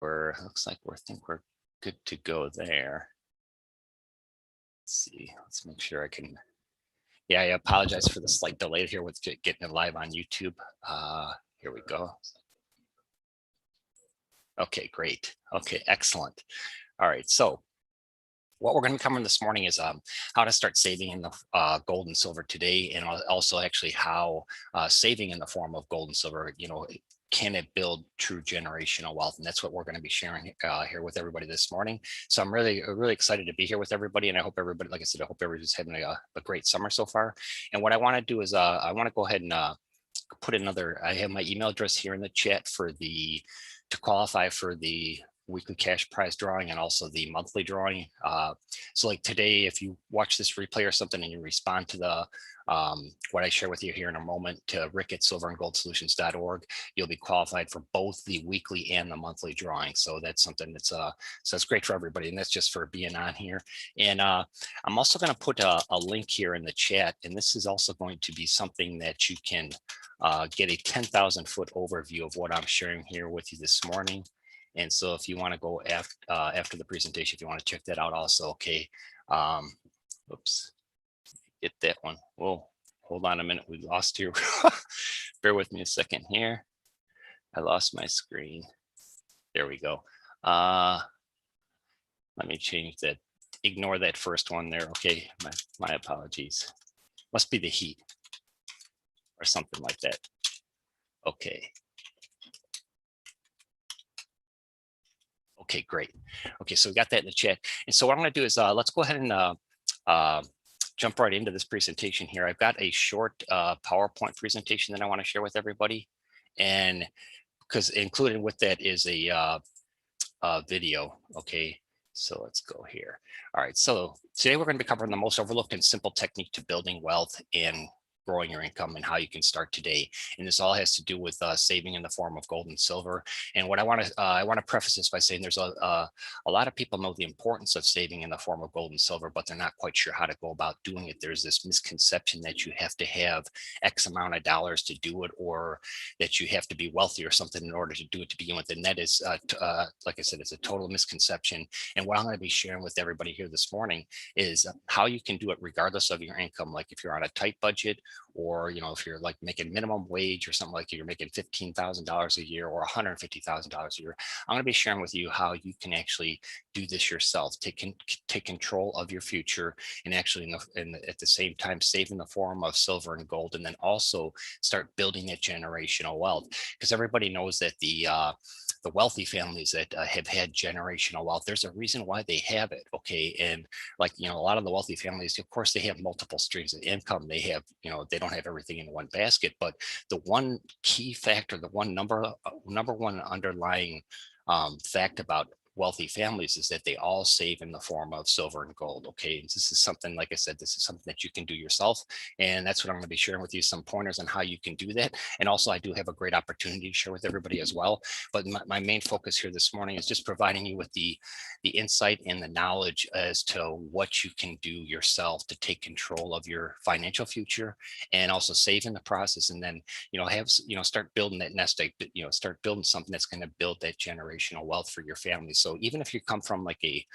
looks like I think we're good to go there. Let's see, let's make sure I can. Yeah, I apologize for the slight delay here with getting it live on YouTube. Here we go. Okay, great. Okay, excellent. All right, so what we're going to be covering this morning is how to start saving in the gold and silver today, and also actually how saving in the form of gold and silver, can it build true generational wealth? And that's what we're going to be sharing here with everybody this morning. So I'm really excited to be here with everybody, and I hope everybody, like I said, I hope everybody's having a great summer so far. And what I want to do is I want to go ahead and put another. I have my email address here in the chat to qualify for the weekly cash prize drawing and also the monthly drawing. So like today, if you watch this replay or something and you respond to the what I share with you here in a moment to rick@silverandgoldsolutions.org, you'll be qualified for both the weekly and the monthly drawing. So that's something that's great for everybody, and that's just for being on here. And I'm also going to put a link here in the chat, and this is also going to be something that you can get a 10,000 foot overview of what I'm sharing here with you this morning. And so if you want to go after the presentation, if you want to check that out also, okay. Oops, get that one. Whoa, hold on a minute. We lost you. Bear with me a second here. I lost my screen. There we go. Let me change that. Ignore that first one there. Okay, my apologies. Must be the heat or something like that. Okay. Okay, great. Okay, so we got that in the chat. And so what I'm going to do is let's go ahead and jump right into this presentation here. I've got a short PowerPoint presentation that I want to share with everybody. And because included with that is a video. Okay, so let's go here. All right, so today we're going to be covering the most overlooked and simple technique to building wealth and growing your income and how you can start today. And this all has to do with saving in the form of gold and silver. And what I want to preface this by saying there's a lot of people know the importance of saving in the form of gold and silver, but they're not quite sure how to go about doing it. There's this misconception that you have to have X amount of dollars to do it, or that you have to be wealthy or something in order to do it to begin with. And that is, like I said, it's a total misconception. And what I'm going to be sharing with everybody here this morning is how you can do it regardless of your income. Like if you're on a tight budget, or if you're like making minimum wage or something, like you're making $15,000 a year or $150,000 a year, I'm going to be sharing with you how you can actually do this yourself, take control of your future, and actually at the same time save in the form of silver and gold, and then also start building that generational wealth. Because everybody knows that the wealthy families that have had generational wealth, there's a reason why they have it. Okay, and like a lot of the wealthy families, of course, they have multiple streams of income. They have they don't have everything in one basket, but the one key factor, the one number one underlying fact about wealthy families is that they all save in the form of silver and gold. Okay, this is something, like I said, this is something that you can do yourself, and that's what I'm going to be sharing with you, some pointers on how you can do that. And also, I do have a great opportunity to share with everybody as well, but my main focus here this morning is just providing you with the insight and the knowledge as to what you can do yourself to take control of your financial future, and also save in the process, and then start building that nest egg, start building something that's going to build that generational wealth for your family. So even if you come from like a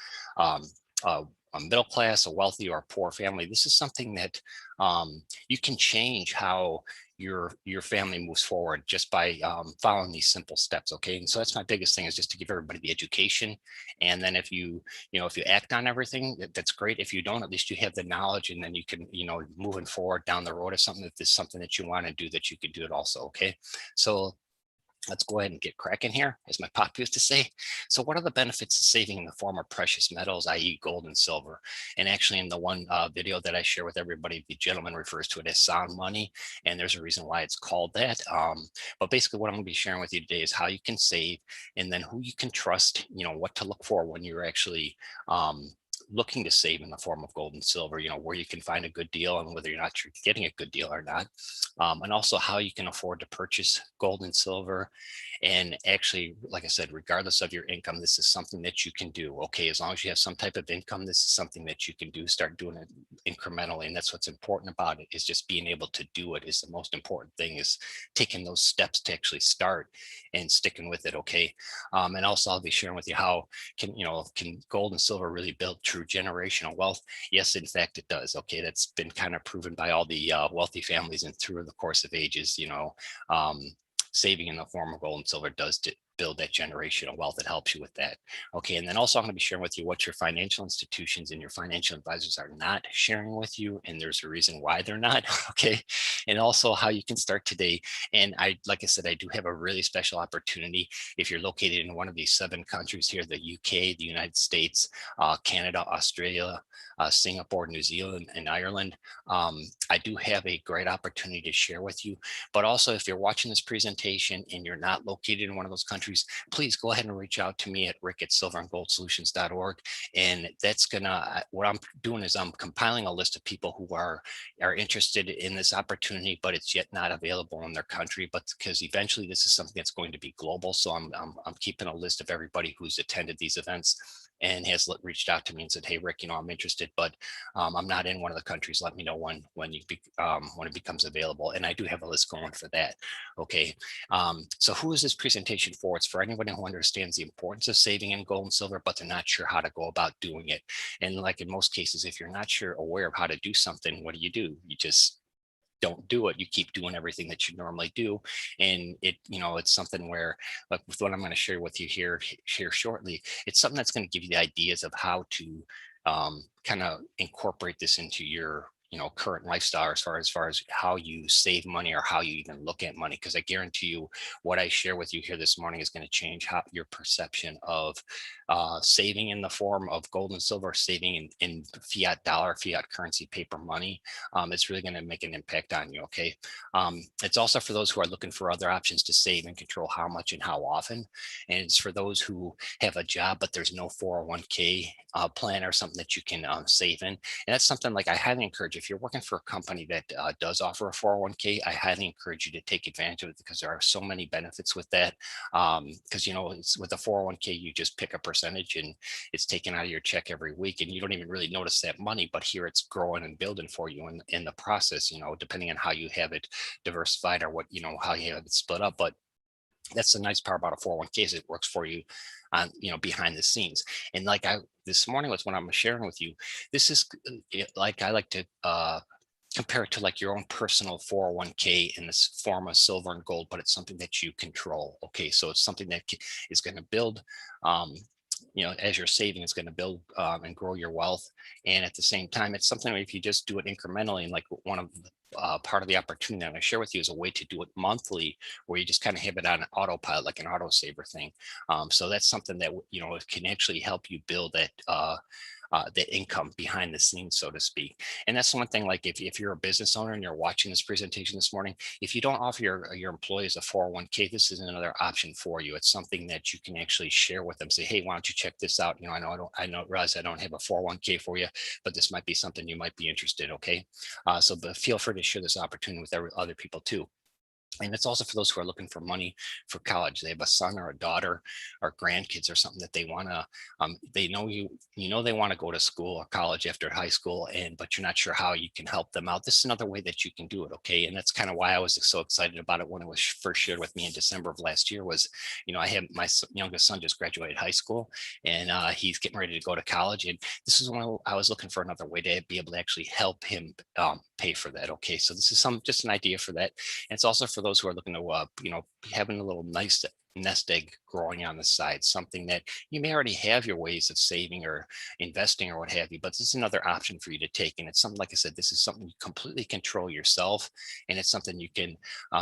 middle class, a wealthy, or a poor family, this is something that you can change how your family moves forward just by following these simple steps. Okay, and so that's my biggest thing, is just to give everybody the education, and then if you act on everything, that's great. If you don't, at least you have the knowledge, and then you can moving forward down the road, if there's something that you want to do, that you can do it also. Okay, so let's go ahead and get cracking here, as my pop used to say. So what are the benefits of saving in the form of precious metals, i.e. gold and silver? And actually in the one video that I share with everybody, the gentleman refers to it as sound money, and there's a reason why it's called that. But basically what I'm going to be sharing with you today is how you can save, and then who you can trust, what to look for when you're actually looking to save in the form of gold and silver, where you can find a good deal and whether you're not you're getting a good deal or not. And also how you can afford to purchase gold and silver, And actually, like I said, regardless of your income, this is something that you can do. Okay, as long as you have some type of income, this is something that you can do. Start doing it incrementally, and that's what's important about it, is just being able to do it is the most important thing, is taking those steps to actually start and sticking with it. Okay. And also I'll be sharing with you how can gold and silver really build true generational wealth? Yes, in fact it does. Okay, that's been kind of proven by all the wealthy families, and through the course of ages, um, saving in the form of gold and silver does build that generational wealth. It helps you with that. Okay, and then also I'm going to be sharing with you what your financial institutions and your financial advisors are not sharing with you, and there's a reason why they're not. Okay, and also how you can start today. And like I said, I do have a really special opportunity. If you're located in one of these 7 countries here, the UK, the United States, Canada, Australia, Singapore, New Zealand, and Ireland, I do have a great opportunity to share with you. But also, if you're watching this presentation and you're not located in one of those countries, please go ahead and reach out to me at rick@silverandgoldsolutions.org. And that's what I'm doing is I'm compiling a list of people who are interested in this opportunity, but it's yet not available in their country. But because eventually this is something that's going to be global, so I'm keeping a list of everybody who's attended these events and has reached out to me and said, "Hey, Rick, I'm interested, but I'm not in one of the countries. Let me know when it becomes available." And I do have a list going for that. Okay. So who is this presentation for? It's for anyone who understands the importance of saving in gold and silver, but they're not sure how to go about doing it. And like in most cases, if you're not aware of how to do something, what do? You just don't do it. You keep doing everything that you normally do. And it's something where, like with what I'm going to share with you here shortly, it's something that's going to give you the ideas of how to kind of incorporate this into your current lifestyle, as far as how you save money or how you even look at money. Because I guarantee you, what I share with you here this morning is going to change how your perception of saving in the form of gold and silver, saving in fiat dollar, fiat currency, paper money. It's really going to make an impact on you. Okay. It's also for those who are looking for other options to save and control how much and how often. And it's for those who have a job, but there's no 401k plan or something that you can save in. And that's something, like, I highly encourage, if you're working for a company that does offer a 401k, I highly encourage you to take advantage of it, because there are so many benefits with that. Because it's with a 401k, you just pick a percentage and it's taken out of your check every week, and you don't even really notice that money, but here it's growing and building for you in the process, depending on how you have it diversified, or how you have it split up. But that's the nice part about a 401k, is it works for you on behind the scenes. And like this morning was when I'm sharing with you, this is like, I like to compare it to like your own personal 401k in this form of silver and gold, but it's something that you control. Okay, so it's something that is going to build as you're saving, it's going to build and grow your wealth. And at the same time, it's something, if you just do it incrementally, and like one of part of the opportunity that I share with you is a way to do it monthly, where you just kind of have it on autopilot, like an autosaver thing. So that's something that it can actually help you build that income behind the scenes, so to speak. And that's one thing, like if you're a business owner and you're watching this presentation this morning, if you don't offer your employees a 401k, this is another option for you. It's something that you can actually share with them. Say, "Hey, why don't you check this out? Realize I don't have a 401k for you, but this might be something you might be interested." Okay. But feel free to share this opportunity with other people too. And it's also for those who are looking for money for college. They have a son or a daughter or grandkids or something that they want to, they know they want to go to school or college after high school, but you're not sure how you can help them out. This is another way that you can do it. Okay. And that's kind of why I was so excited about it when it was first shared with me in December of last year. Was, I have my youngest son just graduated high school, and he's getting ready to go to college. And this is when I was looking for another way to be able to actually help him pay for that. Okay. So this is just an idea for that. And it's also for those who are looking to, having a little nice nest egg growing on the side, something that you may already have your ways of saving or investing or what have you, but this is another option for you to take. And it's something, like I said, this is something you completely control yourself. And it's something you can,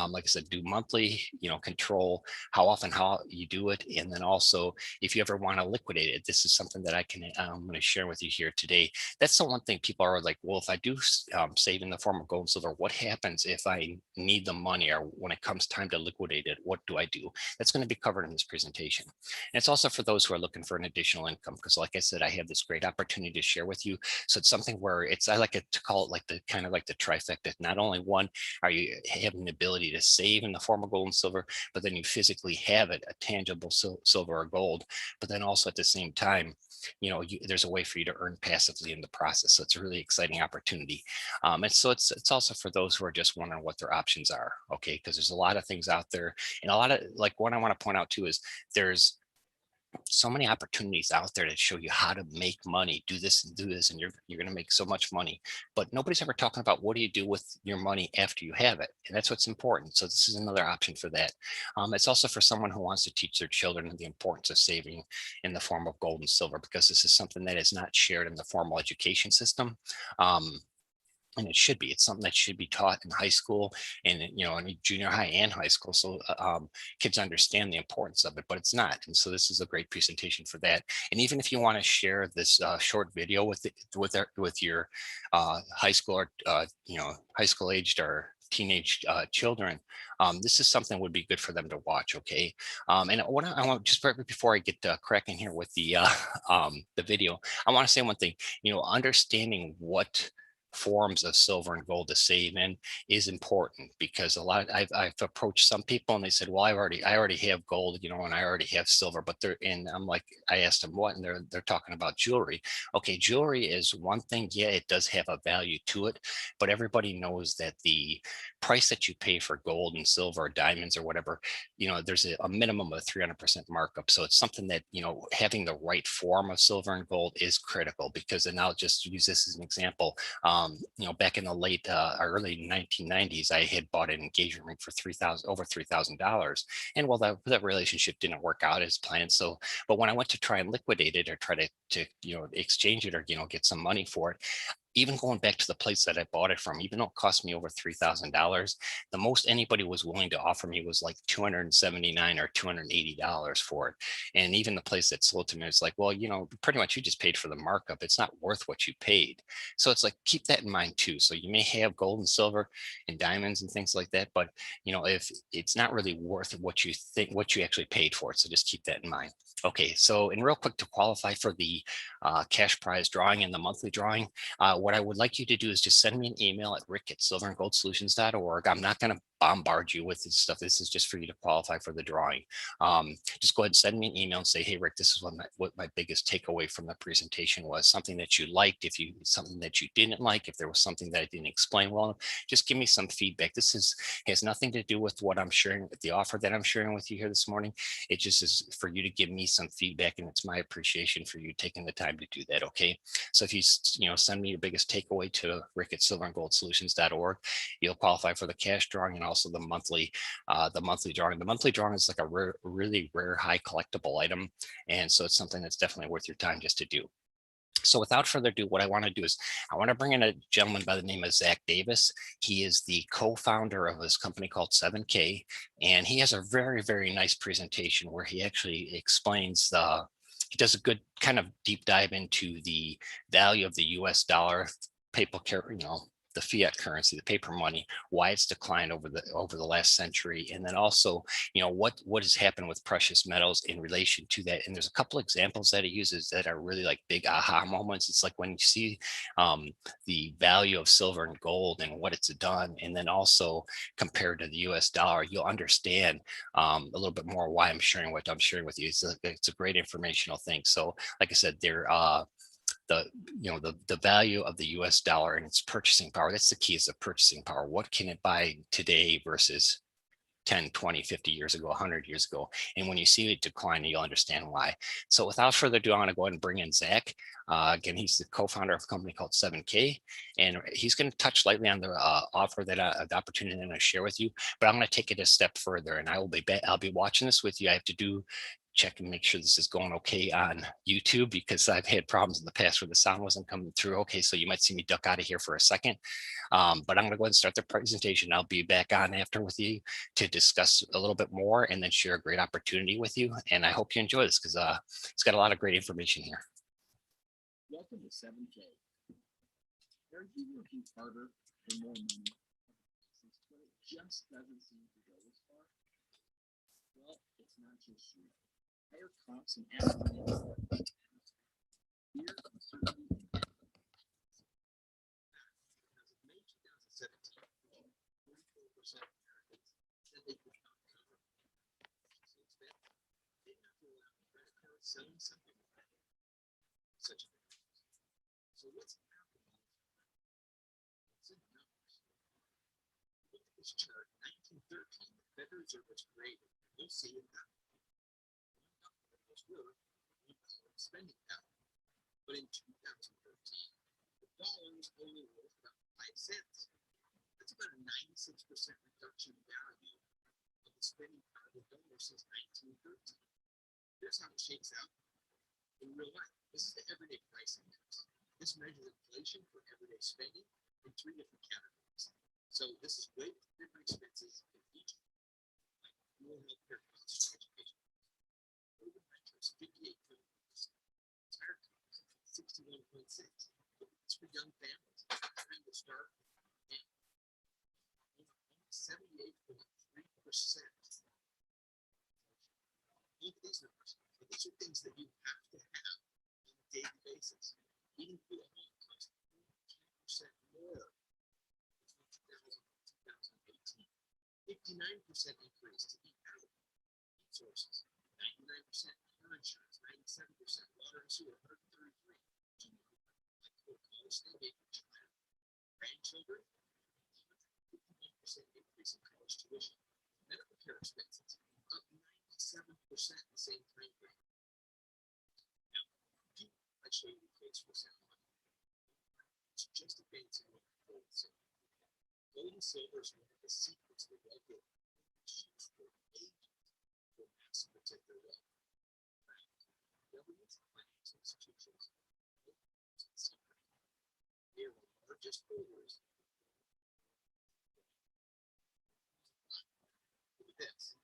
like I said, do monthly, control how often, how you do it. And then also, if you ever want to liquidate it, this is something that I'm going to share with you here today. That's the one thing people are like, well, if I do save in the form of gold and silver, what happens if I need the money, or when it comes time to liquidate it, what do I do? That's going to be covered in this presentation. presentation. And it's also for those who are looking for an additional income, because like I said, I have this great opportunity to share with you. So it's something where I like it to call it like the kind of like the trifecta. Not only one, are you having the ability to save in the form of gold and silver, but then you physically have it, a tangible silver or gold, but then also at the same time, there's a way for you to earn passively in the process. So it's a really exciting opportunity. And so it's also for those who are just wondering what their options are. Okay, because there's a lot of things out there, and a lot of, like, what I want to point out too is there's so many opportunities out there to show you how to make money, do this and do this, and you're going to make so much money. But nobody's ever talking about what do you do with your money after you have it, and that's what's important. So this is another option for that. It's also for someone who wants to teach their children the importance of saving in the form of gold and silver, because this is something that is not shared in the formal education system. And it should be. It's something that should be taught in high school and in junior high and high school, so kids understand the importance of it. But it's not, and so this is a great presentation for that. And even if you want to share this short video with your high school or high school aged or teenage children, this is something would be good for them to watch. Okay, and what I want, just right before I get cracking here with the video, I want to say one thing. Understanding what forms of silver and gold to save in is important, because I've approached some people and they said, well, I already have gold, and I already have silver, but I'm like, I asked them what, and they're talking about jewelry. Okay, jewelry is one thing. Yeah, it does have a value to it, but everybody knows that the price that you pay for gold and silver or diamonds or whatever, there's a minimum of 300% markup. So it's something that, having the right form of silver and gold is critical, because, and I'll just use this as an example. Back in the late early 1990s, I had bought an engagement ring for over $3,000, and well, that relationship didn't work out as planned. So, but when I went to try and liquidate it or try to exchange it or get some money for it, even going back to the place that I bought it from, even though it cost me over $3,000, the most anybody was willing to offer me was like $279 or $280 for it. And even the place that sold to me was like, well, pretty much you just paid for the markup. It's not worth what you paid. So it's like, keep that in mind too. So you may have gold and silver and diamonds and things like that, but if it's not really worth what you actually paid for it. So just keep that in mind. Okay, so and real quick, to qualify for the cash prize drawing and the monthly drawing, what I would like you to do is just send me an email at rick@silverandgoldsolutions.org. I'm not going to bombard you with this stuff. This is just for you to qualify for the drawing. Just go ahead and send me an email and say, hey, Rick, this is what my biggest takeaway from the presentation was. Something that you liked, something that you didn't like, if there was something that I didn't explain well, just give me some feedback. This has nothing to do with what I'm sharing, with the offer that I'm sharing with you here this morning. It just is for you to give me some feedback, and it's my appreciation for you taking the time to do that. Okay, so if you send me your biggest takeaway to rick@silverandgoldsolutions.org, you'll qualify for the cash drawing and also the monthly drawing. The monthly drawing is like a really rare high collectible item, and so it's something that's definitely worth your time just to do. So without further ado, what I want to do is I want to bring in a gentleman by the name of Zach Davis. He is the co-founder of this company called 7K, and he has a very, very nice presentation where he actually explains he does a good kind of deep dive into the value of the US dollar, paper, the fiat currency, the paper money, why it's declined over the last century, and then also, what has happened with precious metals in relation to that. And there's a couple examples that he uses that are really like big aha moments. It's like when you see the value of silver and gold and what it's done, and then also compared to the US dollar, you'll understand a little bit more why I'm sharing what I'm sharing with you. It's a great informational thing. So like I said, the value of the US dollar and its purchasing power, that's the key, is the purchasing power. What can it buy today versus 10, 20, 50 years ago, 100 years ago? And when you see it decline, you'll understand why. So without further ado, I'm going to go ahead and bring in Zach. Again, he's the co-founder of a company called 7K, and he's going to touch lightly on the offer the opportunity that I'm going to share with you. But I'm going to take it a step further, and I'll be watching this with you. I have to check and make sure this is going okay on YouTube, because I've had problems in the past where the sound wasn't coming through. Okay, so you might see me duck out of here for a second, but I'm going to go ahead and start the presentation. I'll be back on after with you to discuss a little bit more and then share a great opportunity with you. And I hope you enjoy this, because it's got a lot of great information here. Welcome to 7K. Are you working harder for more money, but it just doesn't seem to go as far? Well, it's not just you. higher costs and estimates. Fear, uncertainty, and debt. As of May 2017, 44% of Americans said they could not cover since then. They have to allow credit cards selling something such as so what's happening? It's in numbers. Look at this chart. 1913, the Federal Reserve was created. You'll see it now. $1 was worth spending power. But in 2013, the dollar was only worth about 5 cents. That's about a 96% reduction in value of the spending power of the dollar since 1913. Here's how it shakes out in real life. This is the everyday price index. This measures inflation for everyday spending in 3 different categories. So this is way different expenses in each, like more healthcare costs or education. Urban renters, 58.1%. Tire costs, 61.6%. It's for young families trying to start and 78.3%. Look at these numbers. These are things that you have to have on a daily basis. Eating food at home costs 10% more between 2018. 59% increase to eat out. Heat sources, 99%. Car insurance, 97%. Water and sewer, 133. Like college state child. Grandchildren, 51% increase in college tuition. Medical care expenses, up 97% in the same time frame. Now, I show you the case for sound money. It's just a fancy one for gold and silver. Gold and silver is one of the secrets of wealthy used for ages for mass to protect their wealth. Governments and financial institutions, they are the largest holders. Look at this.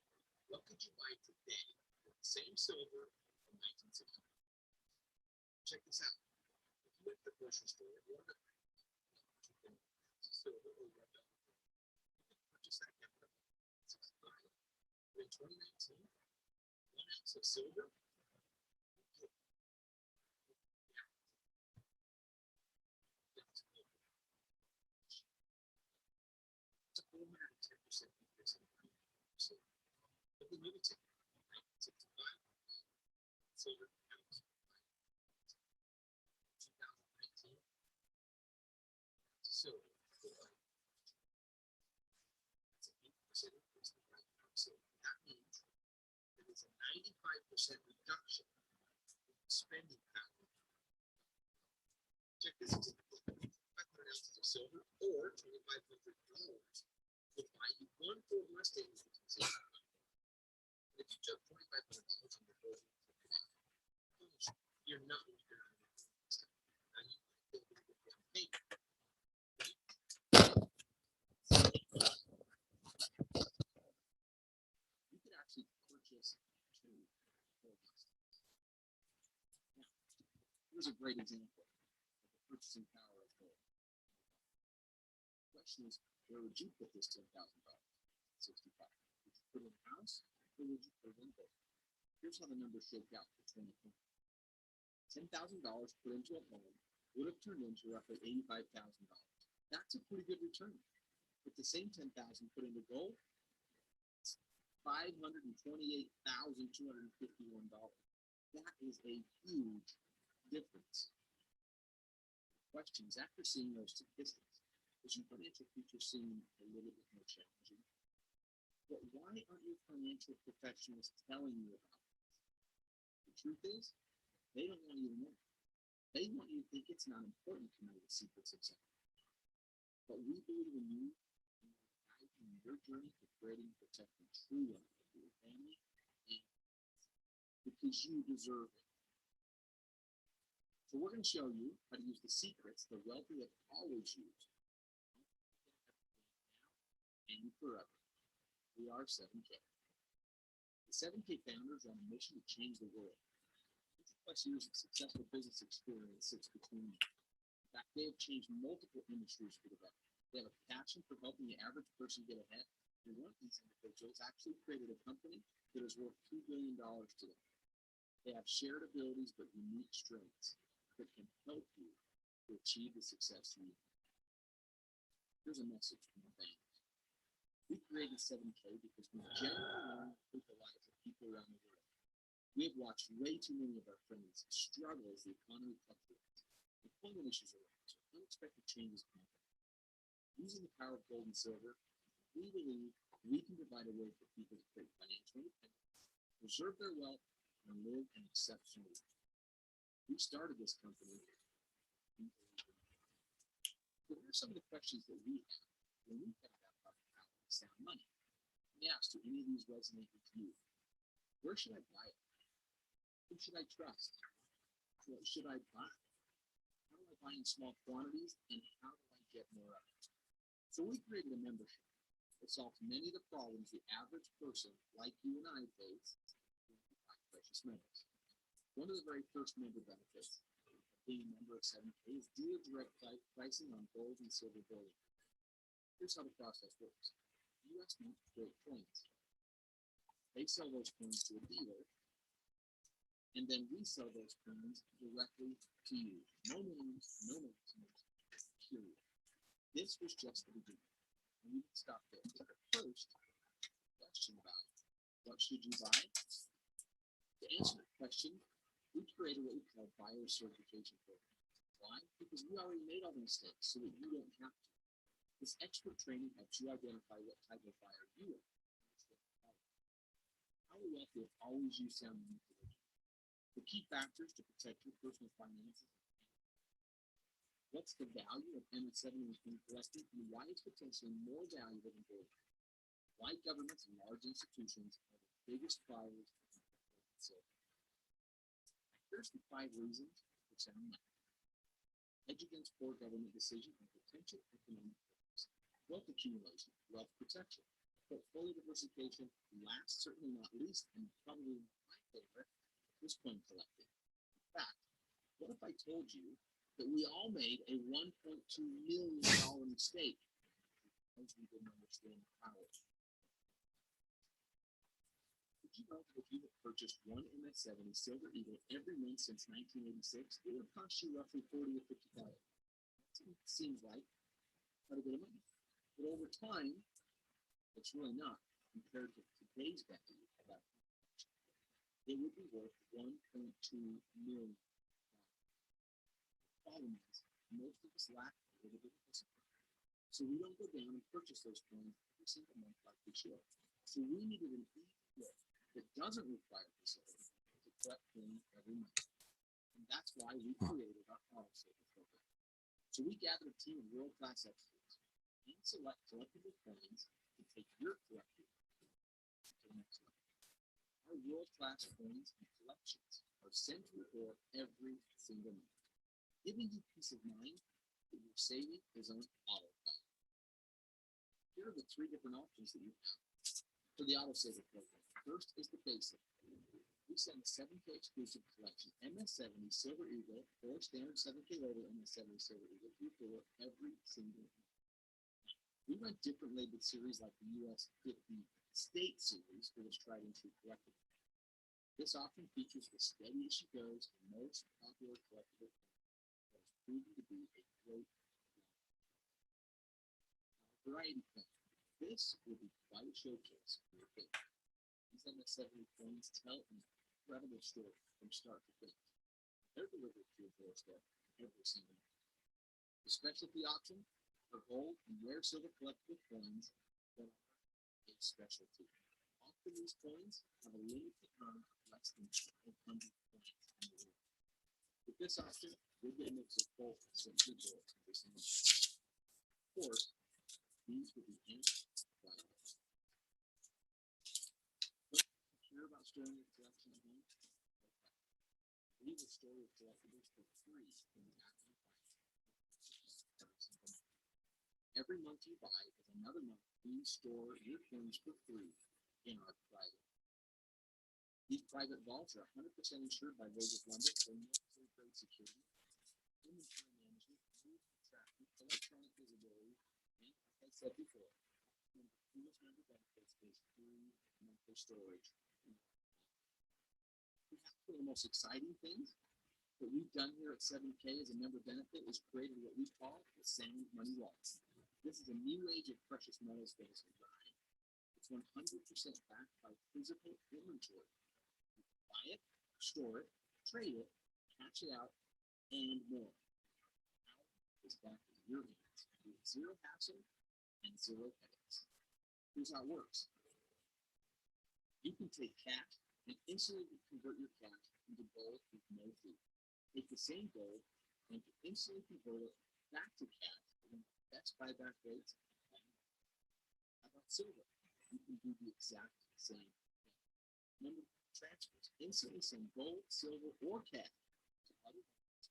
What could you buy today with the same silver from 1960? Check this out. If you went to the grocery store and ordered silver or $1, you could purchase that cabinet at $65. But in 2019, 1 ounce of silver, it's a 410% increase in silver. Look at the movie ticket, 1965, silver ounce. 2019, silver. That's an 8% increase in the price of silver. That means that it's a 95% reduction in spending power. Check this example. 500 ounces of silver or $2,500 would buy you 1 Ford Mustang in 1960. If you took $2,500 from the Ford, you're not going to get out of it. Now you might be able to get paid. You could actually purchase 2 Ford Mustangs. Now, here's a great example of the purchasing power of gold. The question is, where would you put this $10,000? 65. Would you put it in a house, or would you put it in gold? Here's how the numbers shake out for 2020. $10,000 put into a home would have turned into roughly $85,000. That's a pretty good return. With the same $10,000 put into gold, it's $528,251. That is a huge difference. Questions after seeing those statistics, does your financial future seem a little bit more challenging? But why aren't your financial professionals telling you about this? The truth is, they don't want you to know. They want you to think it's not important to know the secrets of something. But we believe in you and guiding your journey to creating and protecting true wealth for your family and because you deserve it. So we're going to show you how to use the secrets the wealthy have always used and forever. We are 7K. The 7K founders are on a mission to change the world. 50+ years of successful business experience sits between them. In fact, they have changed multiple industries for the better. They have a passion for helping the average person get ahead. And one of these individuals actually created a company that is worth $2 billion today. They have shared abilities but unique strengths that can help you to achieve the success you need. Here's a message from the bank. We created 7K because we genuinely want to improve the lives of people around the world. We have watched way too many of our friends struggle as the economy fluctuates. Employment issues arise, or unexpected changes come up. Using the power of gold and silver, we believe we can provide a way for people to create financial independence, preserve their wealth, and live an exceptional life. We started this company. But here are some of the questions that we have when we found out about the power of sound money. We asked, do any of these resonate with you? Where should I buy it? Who should I trust? What should I buy? How do I buy in small quantities? And how do I get more of it? So we created a membership that solves many of the problems the average person like you and I face when we buy precious metals. One of the very first member benefits of being a member of 7K is dealer direct pricing on gold and silver bullion. Here's how the process works. U.S. Mint create coins. They sell those coins to a dealer, and then we sell those coins directly to you. No names, no names, period. This was just the beginning. And we can stop there. First, question about what should you buy? To answer the question, we created what we call buyer certification program. Why? Because we already made all the mistakes so that you don't have to. This expert training helps you identify what type of buyer you are. Our wealthy have always used sound manipulation. The key factors to protect your personal finances. What's the value of MS-70 when collected, and why it's potentially more valuable than gold? Why governments and large institutions are the biggest buyers of gold and silver? Here's the 5 reasons for sound money. Hedge against poor government decision and potential economic risks. Wealth accumulation, wealth protection, portfolio diversification, last certainly not least, and probably my favorite, was coin collecting. In fact, what if I told you that we all made a $1.2 million mistake because we didn't understand the power? Did you know that if you had purchased one MS-70 Silver Eagle every month since 1986, it would cost you roughly $40 or $50? It seems like quite a bit of money. But over time, it's really not compared to today's value of that. It would be worth $1.2 million. The problem is, most of us lack a little bit of discipline. So we don't go down and purchase those coins every single month like we should. So we needed an easy way that doesn't require discipline to collect coins every month. And that's why we created our auto saver program. So we gathered a team of world-class experts and select collectible coins to take your collecting to the next level. Our world-class coins and collections are sent to your door every single month, giving you peace of mind that your saving is on autopilot. Here are the 3 different options that you have for the auto saver program. First is the basic. We send a 7K exclusive collection, MS-70 Silver Eagle, or standard 7K label MS-70 Silver Eagle to your door every single month. We run different labeled series like the US 50 State Series for this tried and true collectible. This often features the steady as she goes and most popular collectible that has proven to be a great variety coin. This will be quite a showcase for your favorite. These MS-70 coins tell an incredible story from start to finish. They're delivered to your doorstep every single month. The specialty option for gold and rare silver collectible coins that are a specialty. Often these coins have a limited run of less than 500 coins in the world. With this option, you'll get a mix of both sent to your door every single month. Of course, these will be anti-valuable. Care about storing your collection at home? We will store your collectibles for free in the app you buy. Every month you buy is another month we store your coins for free in our private. These private vaults are 100% insured by Lloyd's of London for military-grade security, inventory management, move tracking, electronic visibility, and, like I said before, one of the coolest member benefits is free monthly storage. perhaps one of the most exciting things that we've done here at 7K as a member benefit is created what we call the Sound Money Wallet. This is a new age of precious metals based design. It's 100% backed by physical inventory. You can buy it, store it, trade it, cash it out, and more. Power is back in your hands with zero hassle and zero headaches. Here's how it works. You can take cash and instantly convert your cash into gold with no fee. Take the same gold and instantly convert it back to cash at the best buyback rates. How about silver? You can do the exact same thing. Remember, transfers instantly send gold, silver, or cash to other banks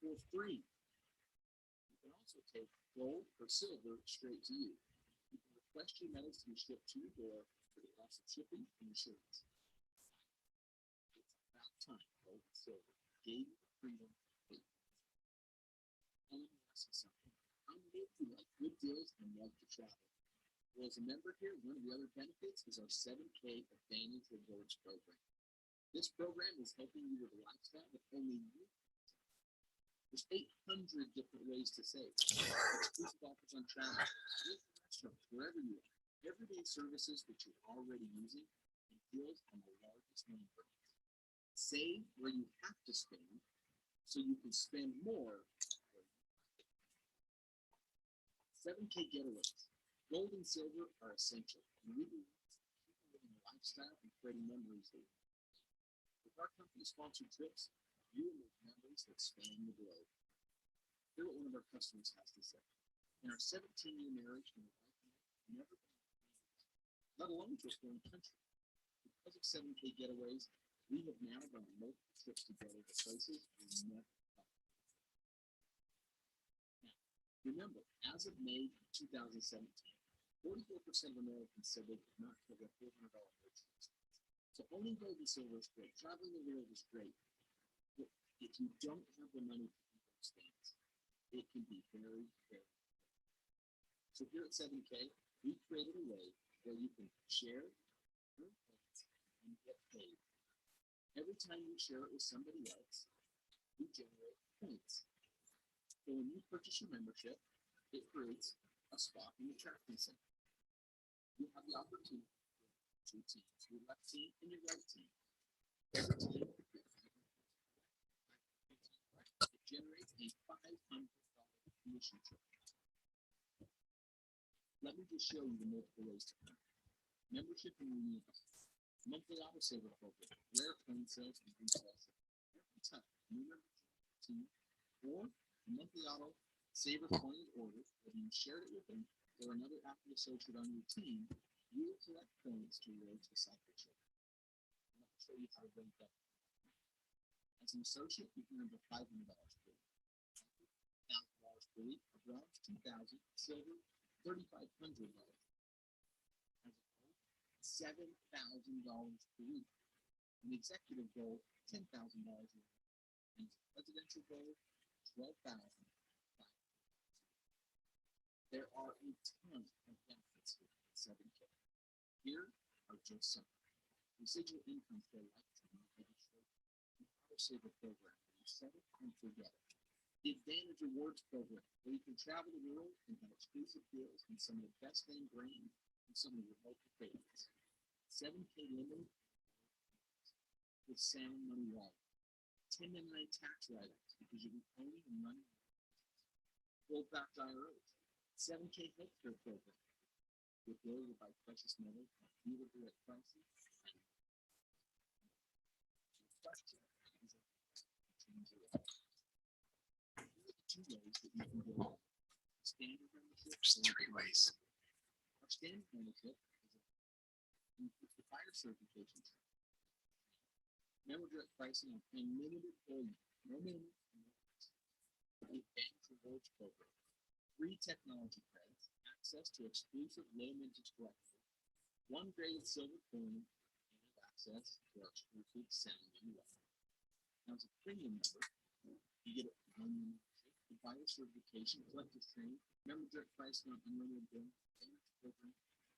for free. You can also take gold or silver straight to you. You can request your metals to be shipped to your door for the cost of shipping and insurance. It's about time gold and silver gave you the freedom to pay. Let me ask you something. How many of you like good deals and love to travel? Well, as a member here, one of the other benefits is our 7K Advantage Rewards program. This program is helping you with a lifestyle that only you can. There's 800 different ways to save. Exclusive offers on travel, restaurants, wherever you are. Everyday services that you're already using, and deals on the largest name brands. Save where you have to spend, so you can spend more. 7K getaways. Gold and silver are essential, and we believe keep living a lifestyle and creating memories that with our company-sponsored trips, you will make memories that span the globe. Hear what one of our customers has to say. In our 17-year marriage, my wife and I have never been able to, let alone to a foreign country. Because of 7K getaways, we have now gone multiple trips together to places we never thought. Now, remember, as of May 2017, 44% of Americans said they could not cover a $400 purchase. So owning gold and silver is great. Traveling the world is great. But if you don't have the money to do those things, it can be very, very hard. So here at 7K, we created a way where you can share, earn points, and get paid. Every time you share it with somebody else, you generate points. So when you purchase your membership, it creates a spot in the tracking center. You have the opportunity to two teams, your left team and your right team. Every team it generates a $500 commission check. Let me just show you the multiple ways to earn. Membership and renewals. Monthly auto saver program, rare coin sales and resales. Every time new membership team or a monthly auto saver coin order, whether you shared it with them or another active associate on your team, you will collect points towards discipleship. I'm going to show you how to rank up. As an associate, you can earn $500 per week, $1,000 per week, a bronze $2,000, silver $3,500. As a gold, $7,000 per week. An executive gold, $10,000 a week. And presidential gold, $12,000. There are a ton of benefits here at 7K. Here are just some. Residual income for a lifetime registration. The auto saver program where you set it and forget it. The Advantage Rewards program where you can travel the world and have exclusive deals on some of the best name brands and some of your local favorites. 7K limited with Sound Money Wallet. 1099 tax write-ups because you'll be owning and running gold-backed IRAs. 7K healthcare program, the ability to buy precious metals at dealer direct pricing. Here are the two ways that you can get it. Standard membership. There's three ways. Our standard membership is the fire certification. Member direct pricing on unlimited volume, no minimum. The Advantage Rewards program. Free technology credits, access to exclusive low mintage collectibles, one graded silver coin, and access to our exclusive Sound Money Wallet. Now, as a premium member, you get one membership, the buyer certification, collector's training, member direct pricing on unlimited billing, damage program.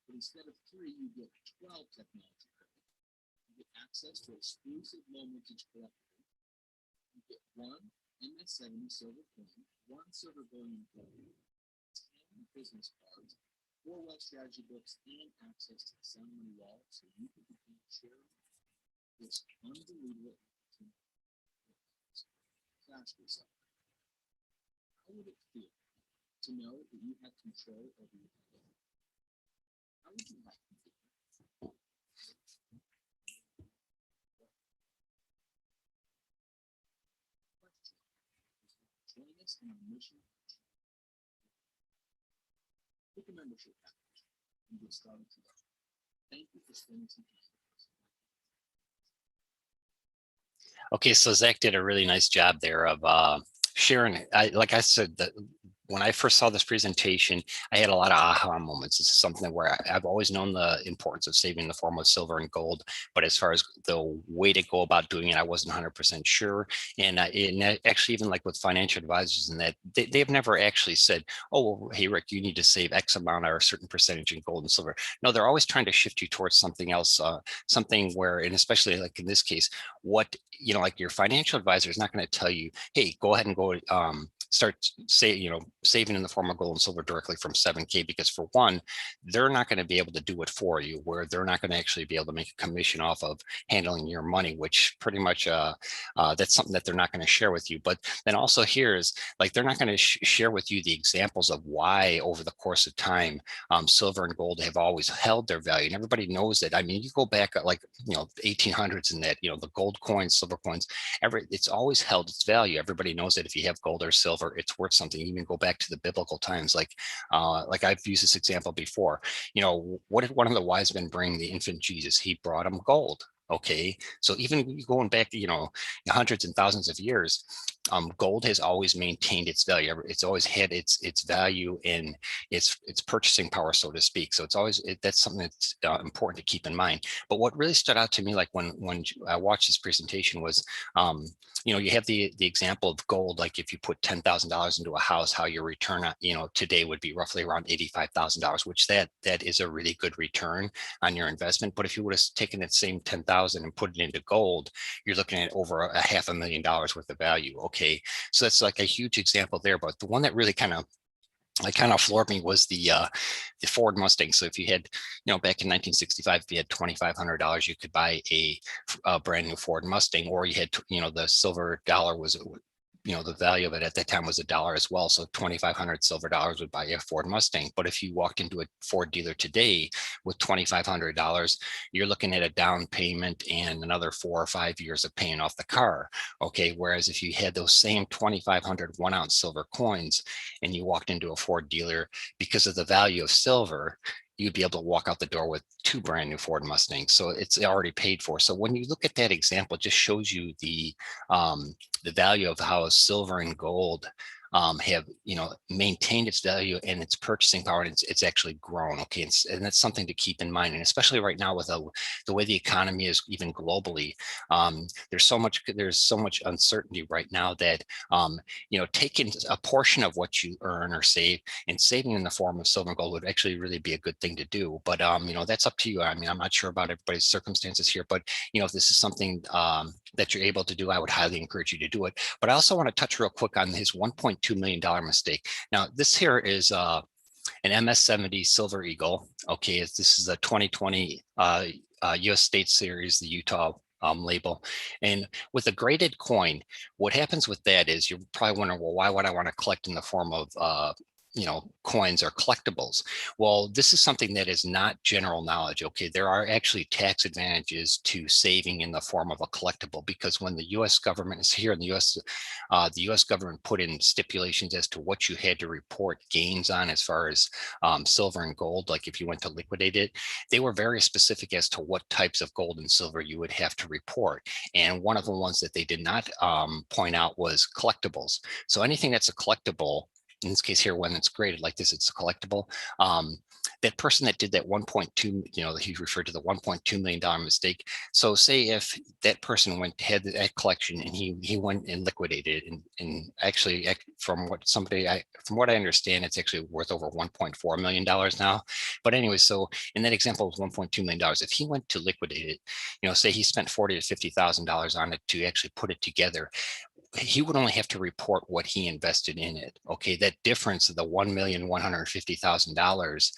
But instead of 3, you get 12 technology credits, You get access to exclusive low mintage collectibles. You get one MS-70 silver coin, one silver bullion coin, 10 business cards, 4 wealth strategy books, and access to the ceremony wall so you can begin sharing this unbelievable opportunity. So ask yourself, how would it feel to know that you have control over your life? How would you like to feel? Join us in our mission. Pick a membership package and get started today. Thank you for spending some time with us. Okay, so Zach did a really nice job there of sharing. Like I said, that when I first saw this presentation, I had a lot of aha moments. This is something where I've always known the importance of saving in the form of silver and gold, but as far as the way to go about doing it, I wasn't 100% sure. And actually, even like with financial advisors and that, they've never actually said, oh, well, hey, Rick, you need to save X amount or a certain percentage in gold and silver. No, they're always trying to shift you towards something else, something where, and especially like in this case, what, you know, like your financial advisor is not going to tell you, hey, go ahead and go start saving in the form of gold and silver directly from 7K, because for one, they're not going to be able to do it for you, where they're not going to actually be able to make a commission off of handling your money, which pretty much that's something that they're not going to share with you. But then also here is like, they're not going to share with you the examples of why over the course of time, silver and gold have always held their value. And everybody knows that. I mean, you go back like, 1800s and that, the gold coins, silver coins, it's always held its value. Everybody knows that if you have gold or silver, it's worth something. You even go back to the biblical times, like I've used this example before. What did one of the wise men bring the infant Jesus? He brought him gold. Okay, so even going back, hundreds and thousands of years, gold has always maintained its value. It's always had its value in its purchasing power, so to speak. So it's always that's something that's important to keep in mind. But what really stood out to me, like when I watched this presentation, was you have the example of gold. Like if you put $10,000 into a house, how your return, today would be roughly around $85,000, which that is a really good return on your investment. But if you would have taken that same 10,000 and put it into gold, you're looking at over a $500,000 worth of value. Okay, so that's like a huge example there. But the one that really kind of floored me was the Ford Mustang. So if you had, back in 1965, if you had $2,500, you could buy a brand new Ford Mustang, or you had, the silver dollar was, the value of it at that time was $1 as well. So 2,500 silver dollars would buy you a Ford Mustang. But if you walked into a Ford dealer today with $2,500, you're looking at a down payment and another 4 or 5 years of paying off the car. Okay. Whereas if you had those same 2,500 1-ounce silver coins and you walked into a Ford dealer, because of the value of silver, you'd be able to walk out the door with 2 brand new Ford Mustangs. So it's already paid for. So when you look at that example, it just shows you the value of how silver and gold have maintained its value and its purchasing power, and it's actually grown. Okay, and that's something to keep in mind. And especially right now with the way the economy is, even globally, there's so much uncertainty right now that taking a portion of what you earn or save and saving in the form of silver and gold would actually really be a good thing to do. But that's up to you. I mean, I'm not sure about everybody's circumstances here, but if this is something that you're able to do, I would highly encourage you to do it. But I also want to touch real quick on his $1.2 million mistake. Now, this here is an MS-70 Silver Eagle. Okay, this is a 2020 U.S. State Series, the Utah label. And with a graded coin, what happens with that is you're probably wondering, well, why would I want to collect in the form of coins or collectibles? Well, this is something that is not general knowledge. Okay, there are actually tax advantages to saving in the form of a collectible, because when the U.S. government is here in the U.S., the U.S. government put in stipulations as to what you had to report gains on as far as silver and gold. Like if you went to liquidate it, they were very specific as to what types of gold and silver you would have to report. And one of the ones that they did not point out was collectibles. So anything that's a collectible, in this case here, when it's graded like this, it's a collectible. That person that did that 1.2, he referred to the $1.2 million mistake. So say if that person had that collection and he went and liquidated it, and actually from what I understand, it's actually worth over $1.4 million now. But anyway, so in that example of $1.2 million, if he went to liquidate it, say he spent $40,000 to $50,000 on it to actually put it together, he would only have to report what he invested in it. Okay, that difference of the $1,150,000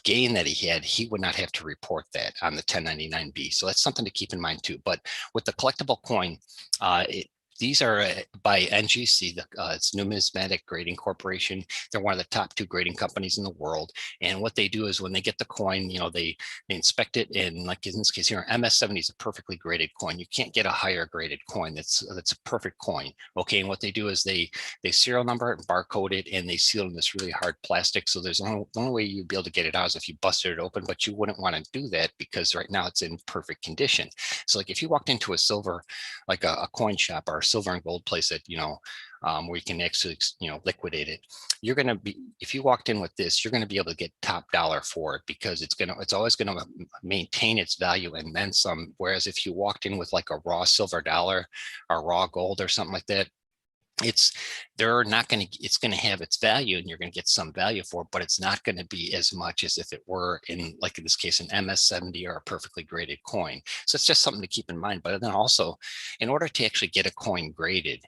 gain that he would not have to report that on the 1099B. So that's something to keep in mind too. But with the collectible coin, these are by NGC, it's Numismatic Grading Corporation. They're one of the top 2 grading companies in the world. And what they do is when they get the coin, they inspect it, and like in this case here, MS70 is a perfectly graded coin. You can't get a higher graded coin that's a perfect coin. Okay, and what they do is they serial number it, barcode it, and they seal it in this really hard plastic. So there's the only way you'd be able to get it out is if you busted it open, but you wouldn't want to do that because right now it's in perfect condition. So like if you walked into a silver, like a coin shop or silver and gold place that, where you can actually, liquidate it, you're going to be, if you walked in with this, you're going to be able to get top dollar for it because it's always going to maintain its value and then some. Whereas if you walked in with like a raw silver dollar or raw gold or something like that, it's going to have its value and you're going to get some value for it, but it's not going to be as much as if it were in, like in this case, an MS70 or a perfectly graded coin. So it's just something to keep in mind. But then also, in order to actually get a coin graded,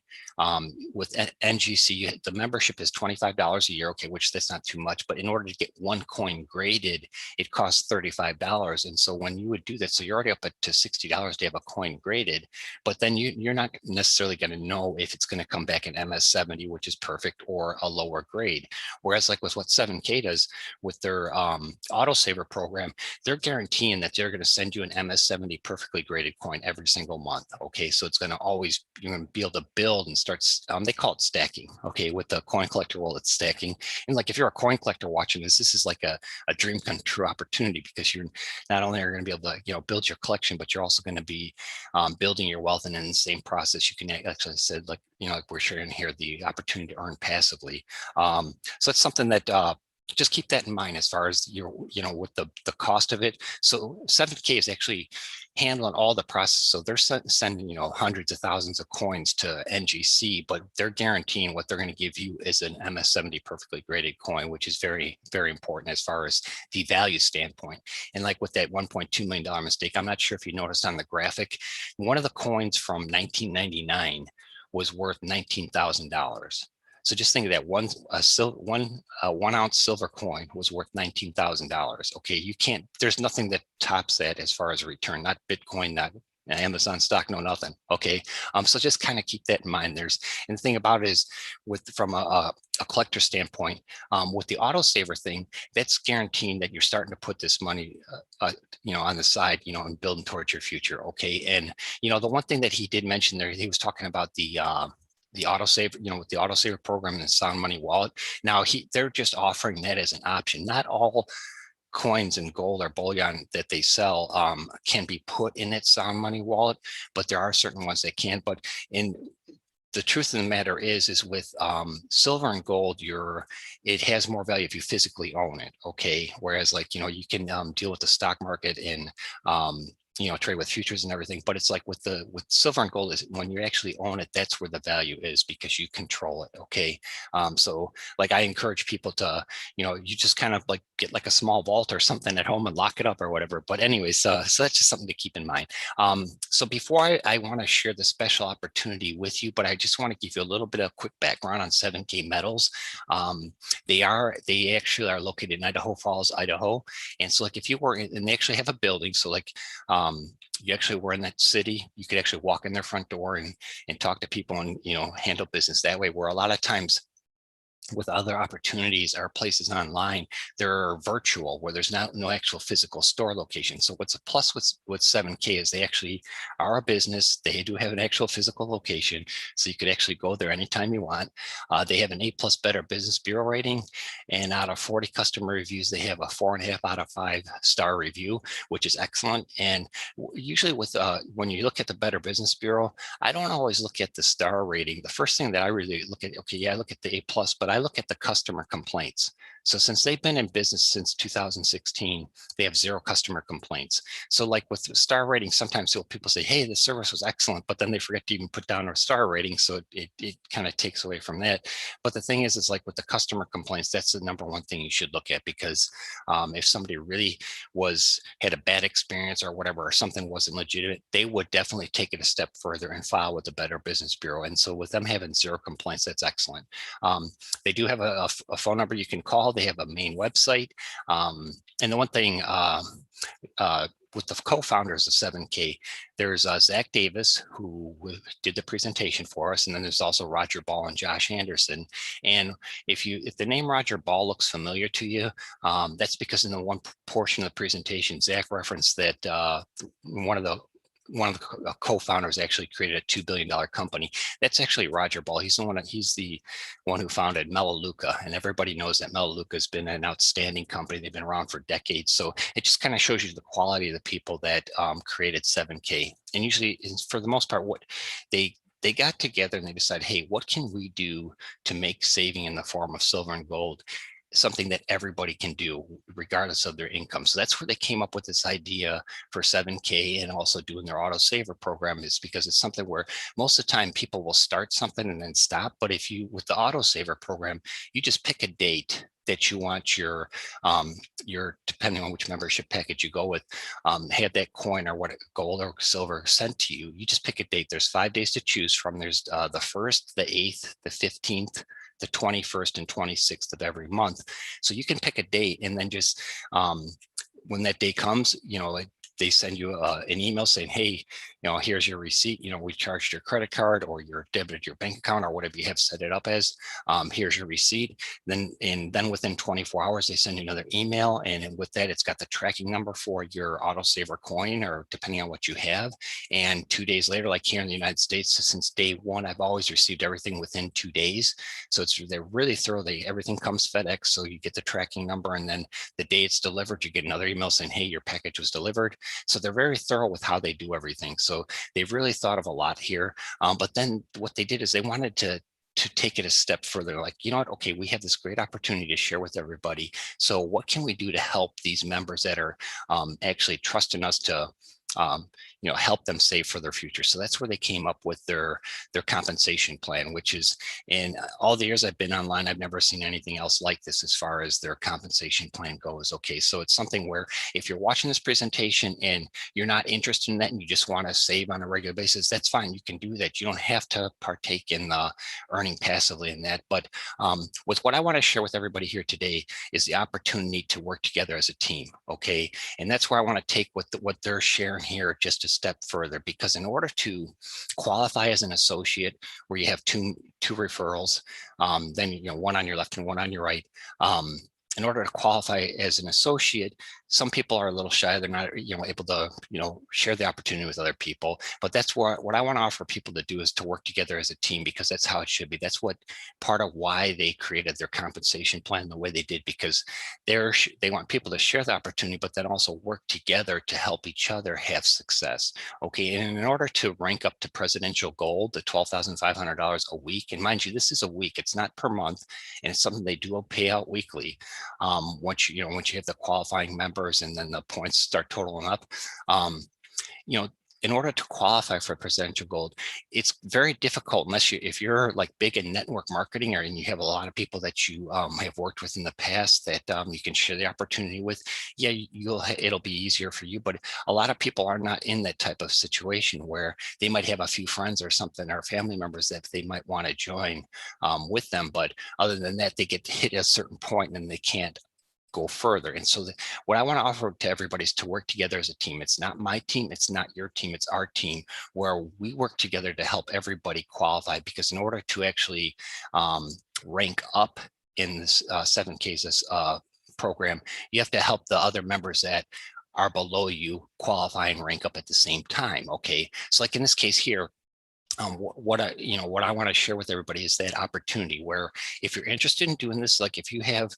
with NGC, the membership is $25 a year, okay, which that's not too much, but in order to get one coin graded, it costs $35. And so when you would do that, so you're already up to $60 to have a coin graded, but then you're not necessarily going to know if it's going to come back in MS70, which is perfect, or a lower grade. Whereas like with what 7K does with their autosaver program, they're guaranteeing that they're going to send you an MS70 perfectly graded coin every single month. Okay, so it's going to always, you're going to be able to build and start, they call it stacking. Okay, with the coin collector world, it's stacking. And like if you're a coin collector watching this is like a dream come true opportunity, because you're not only are going to be able to build your collection, but you're also going to be building your wealth, and in the same process you can actually said, like like we're sharing here, the opportunity to earn passively. So it's something that just keep that in mind as far as with the cost of it. So 7K is actually handling all the process. So they're sending hundreds of thousands of coins to NGC, but they're guaranteeing what they're going to give you is an MS70 perfectly graded coin, which is very, very important as far as the value standpoint. And like with that $1.2 million mistake, I'm not sure if you noticed on the graphic, one of the coins from 1999 was worth $19,000. So just think of that, one ounce silver coin was worth $19,000. Okay, you can't, there's nothing that tops that as far as a return, not Bitcoin, not Amazon stock, no nothing. Okay, so just kind of keep that in mind. And the thing about it is, from a collector standpoint, with the autosaver thing, that's guaranteeing that you're starting to put this money, on the side, and building towards your future. Okay, and the one thing that he did mention there, he was talking about the autosaver, with the autosaver program and the Sound Money wallet. Now they're just offering that as an option. Not all coins and gold or bullion that they sell can be put in that Sound Money wallet, but there are certain ones that can. But in the truth of the matter is with silver and gold, it has more value if you physically own it. Okay, whereas like you can deal with the stock market and trade with futures and everything, but it's like with silver and gold, is when you actually own it, that's where the value is, because you control it. Okay, so like I encourage people to you just kind of like get like a small vault or something at home and lock it up or whatever. But anyways, so that's just something to keep in mind. So before I want to share the special opportunity with you, but I just want to give you a little bit of quick background on 7K Metals. They actually are located in Idaho Falls, Idaho. And so like if you were and they actually have a building, so like you actually were in that city, you could actually walk in their front door and talk to people and handle business that way, where a lot of times with other opportunities or places online, they're virtual where there's no actual physical store location. So what's a plus with 7K is they actually are a business. They do have an actual physical location, so you could actually go there anytime you want. They have an A+ Better Business Bureau rating, and out of 40 customer reviews, they have a 4.5 out of 5 star review, which is excellent. And usually with when you look at the Better Business Bureau, I don't always look at the star rating. The first thing that I really look at, okay, yeah, I look at the A+, but I look at the customer complaints. So since they've been in business since 2016, they have 0 customer complaints. So like with the star rating, sometimes people say, hey, the service was excellent, but then they forget to even put down a star rating. So it kind of takes away from that. But the thing is, it's like with the customer complaints, that's the number one thing you should look at, because if somebody really had a bad experience or whatever, or something wasn't legitimate, they would definitely take it a step further and file with the Better Business Bureau. And so with them having 0 complaints, that's excellent. They do have a phone number you can call. They have a main website. And the one thing with the co-founders of 7K, there's Zach Davis, who did the presentation for us, and then there's also Roger Ball and Josh Anderson. And if the name Roger Ball looks familiar to you, that's because in the one portion of the presentation, Zach referenced that one of the co-founders actually created a $2 billion company. That's actually Roger Ball. He's the one who founded Melaleuca, and everybody knows that Melaleuca has been an outstanding company. They've been around for decades. So it just kind of shows you the quality of the people that created 7K. And usually, for the most part, what they got together and they decided, hey, what can we do to make saving in the form of silver and gold something that everybody can do regardless of their income. So that's where they came up with this idea for 7K, and also doing their auto saver program, is because it's something where most of the time people will start something and then stop. But if you, with the auto saver program, you just pick a date that you want your depending on which membership package you go with, have that coin or what gold or silver sent to you. You just pick a date. There's 5 days to choose from. There's the 1st, the 8th, the 15th, the 21st and 26th of every month. So you can pick a date, and then just when that day comes, like they send you an email saying, hey, here's your receipt. We charged your credit card or your debited your bank account or whatever you have set it up as. Here's your receipt. Then within 24 hours, they send you another email. And with that, it's got the tracking number for your autosaver coin, or depending on what you have. And 2 days later, like here in the United States, since day one, I've always received everything within 2 days. So they're really thorough. Everything comes FedEx. So you get the tracking number, and then the day it's delivered, you get another email saying, hey, your package was delivered. So they're very thorough with how they do everything. So they've really thought of a lot here. But then what they did is they wanted to take it a step further, like, you know what, okay, we have this great opportunity to share with everybody. So what can we do to help these members that are actually trusting us to help them save for their future? So that's where they came up with their compensation plan, which is, in all the years I've been online, I've never seen anything else like this as far as their compensation plan goes. Okay, so it's something where if you're watching this presentation and you're not interested in that and you just want to save on a regular basis, that's fine. You can do that. You don't have to partake in the earning passively in that. But with what I want to share with everybody here today is the opportunity to work together as a team. Okay, and that's where I want to take what they're sharing here just a step further, because in order to qualify as an associate, where you have two referrals, then one on your left and one on your right, in order to qualify as an associate, some people are a little shy. They're not, able to, share the opportunity with other people. But that's what I want to offer people to do, is to work together as a team, because that's how it should be. That's what part of why they created their compensation plan the way they did, because they want people to share the opportunity, but then also work together to help each other have success. Okay, and in order to rank up to presidential gold, the $12,500 a week, and mind you, this is a week, it's not per month, and it's something they do pay out weekly. Once you have the qualifying members and then the points start totaling up, in order to qualify for presidential gold, it's very difficult if you're like big in network marketing, and you have a lot of people that you have worked with in the past that you can share the opportunity with. Yeah, it'll be easier for you, but a lot of people are not in that type of situation where they might have a few friends or something, or family members that they might want to join with them. But other than that, they get to hit a certain point and they can't go further. And so what I want to offer to everybody is to work together as a team. It's not my team, it's not your team, it's our team, where we work together to help everybody qualify. Because in order to actually rank up in this 7Ks program, you have to help the other members that are below you qualify and rank up at the same time. Okay, so like in this case here, what I want to share with everybody is that opportunity where if you're interested in doing this, like if you have,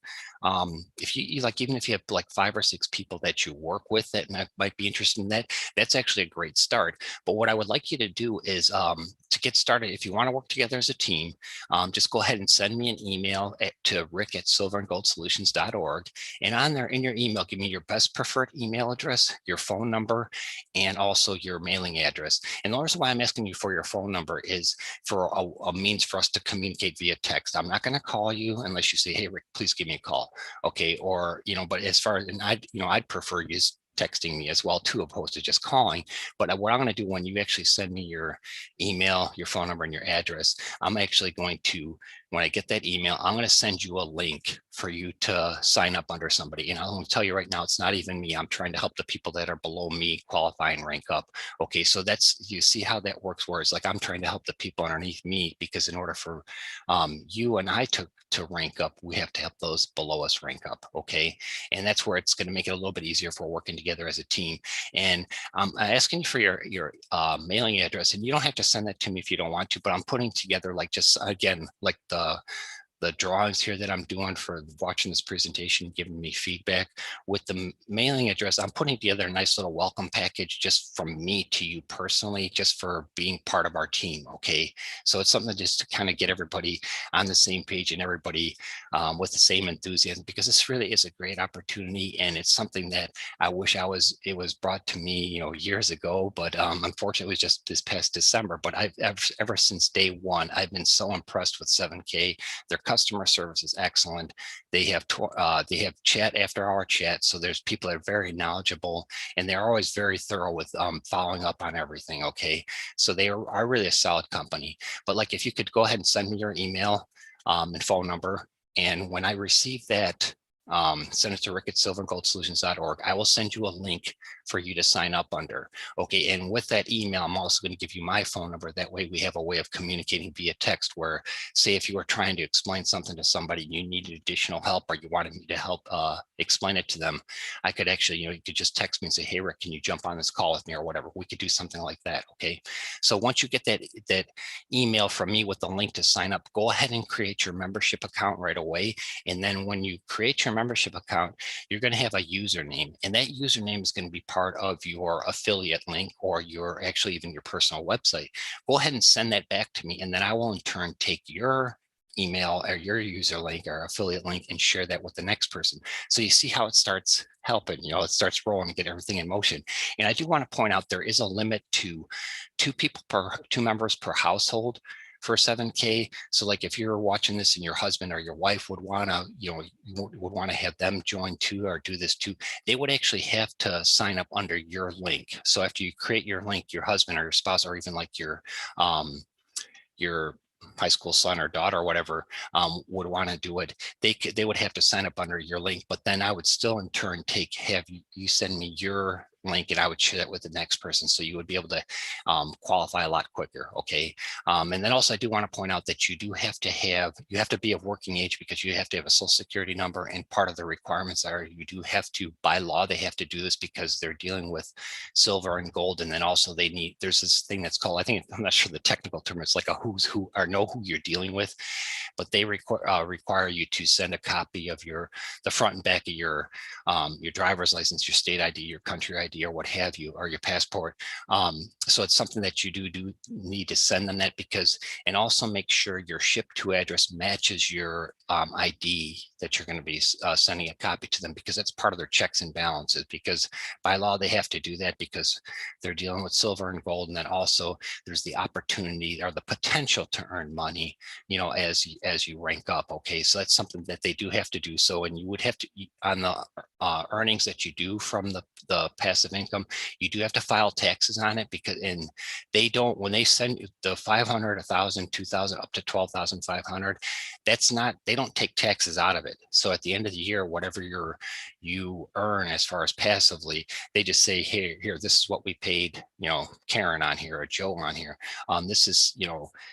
if you like, even if you have like 5 or 6 people that you work with that might be interested in that, that's actually a great start. But what I would like you to do is to get started, if you want to work together as a team, just go ahead and send me an email to rick@silverandgoldsolutions.org. And on there in your email, give me your best preferred email address, your phone number, and also your mailing address. And the reason why I'm asking you for your phone number is for a means for us to communicate via text. I'm not going to call you unless you say, hey, Rick, please give me a call. Okay. Or, but as far as, and I'd prefer you texting me as well too, opposed to just calling. But what I'm going to do when you actually send me your email, your phone number, and your address, I'm actually going to, when I get that email, I'm going to send you a link for you to sign up under somebody. And I'm going to tell you right now, it's not even me. I'm trying to help the people that are below me qualify and rank up. Okay, so you see how that works, where it's like I'm trying to help the people underneath me, because in order for you and I to rank up, we have to help those below us rank up. Okay, and that's where it's going to make it a little bit easier if we're working together as a team. And I'm asking you for your mailing address, and you don't have to send that to me if you don't want to, but I'm putting together, like, just again, like the drawings here that I'm doing for watching this presentation, giving me feedback with the mailing address. I'm putting together a nice little welcome package just from me to you personally, just for being part of our team. Okay, so it's something just to kind of get everybody on the same page and everybody with the same enthusiasm, because this really is a great opportunity, and it's something that I wish it was brought to me, years ago, but unfortunately it was just this past December. But I've ever since day one, I've been so impressed with 7K. Their customer service is excellent. They have chat after our chat, so there's people that are very knowledgeable, and they're always very thorough with following up on everything. Okay, so they are really a solid company. But like, if you could go ahead and send me your email and phone number, and when I receive that, send it to rick@silverandgoldsolutions.org. I will send you a link for you to sign up under. Okay, and with that email, I'm also going to give you my phone number. That way we have a way of communicating via text, where, say, if you were trying to explain something to somebody, you needed additional help, or you wanted me to help explain it to them, I could actually, you could just text me and say, hey, Rick, can you jump on this call with me, or whatever. We could do something like that. Okay, so once you get that email from me with the link to sign up, go ahead and create your membership account right away. And then when you create your membership account, you're going to have a username, and that username is going to be part of your affiliate link, or actually even your personal website. Go ahead and send that back to me, and then I will in turn take your email or your user link or affiliate link and share that with the next person. So you see how it starts helping, it starts rolling and get everything in motion. And I do want to point out, there is a limit to 2 members per household for 7K. So like, if you're watching this and your husband or your wife would want to, would want to have them join too, or do this too, they would actually have to sign up under your link. So after you create your link, your husband or your spouse, or even like your high school son or daughter or whatever would want to do it, they would have to sign up under your link. But then I would still in turn have you send me your link, and I would share that with the next person, so you would be able to qualify a lot quicker. Okay, and then also I do want to point out that you have to be of working age, because you have to have a social security number, and part of the requirements are you do have to, by law, they have to do this because they're dealing with silver and gold. And then also there's this thing that's called, I'm not sure the technical term, it's like a who's who, or know who you're dealing with, but they require you to send a copy of the front and back of your driver's license, your state ID, your country ID, or what have you, or your passport. So it's something that you do need to send them that, and also make sure your ship to address matches your ID that you're going to be sending a copy to them, because that's part of their checks and balances, because by law they have to do that, because they're dealing with silver and gold. And then also there's the opportunity or the potential to earn money, as you rank up. Okay, so that's something that they do have to do. So, and you would have to, on the earnings that you do from the passive income, you do have to file taxes on it, because they don't, when they send you the 500, 1,000, 2,000, up to 12,500, they don't take taxes out of it. it. So at the end of the year, whatever you earn as far as passively, they just say, hey, here, this is what we paid, Karen on here or Joe on here. This is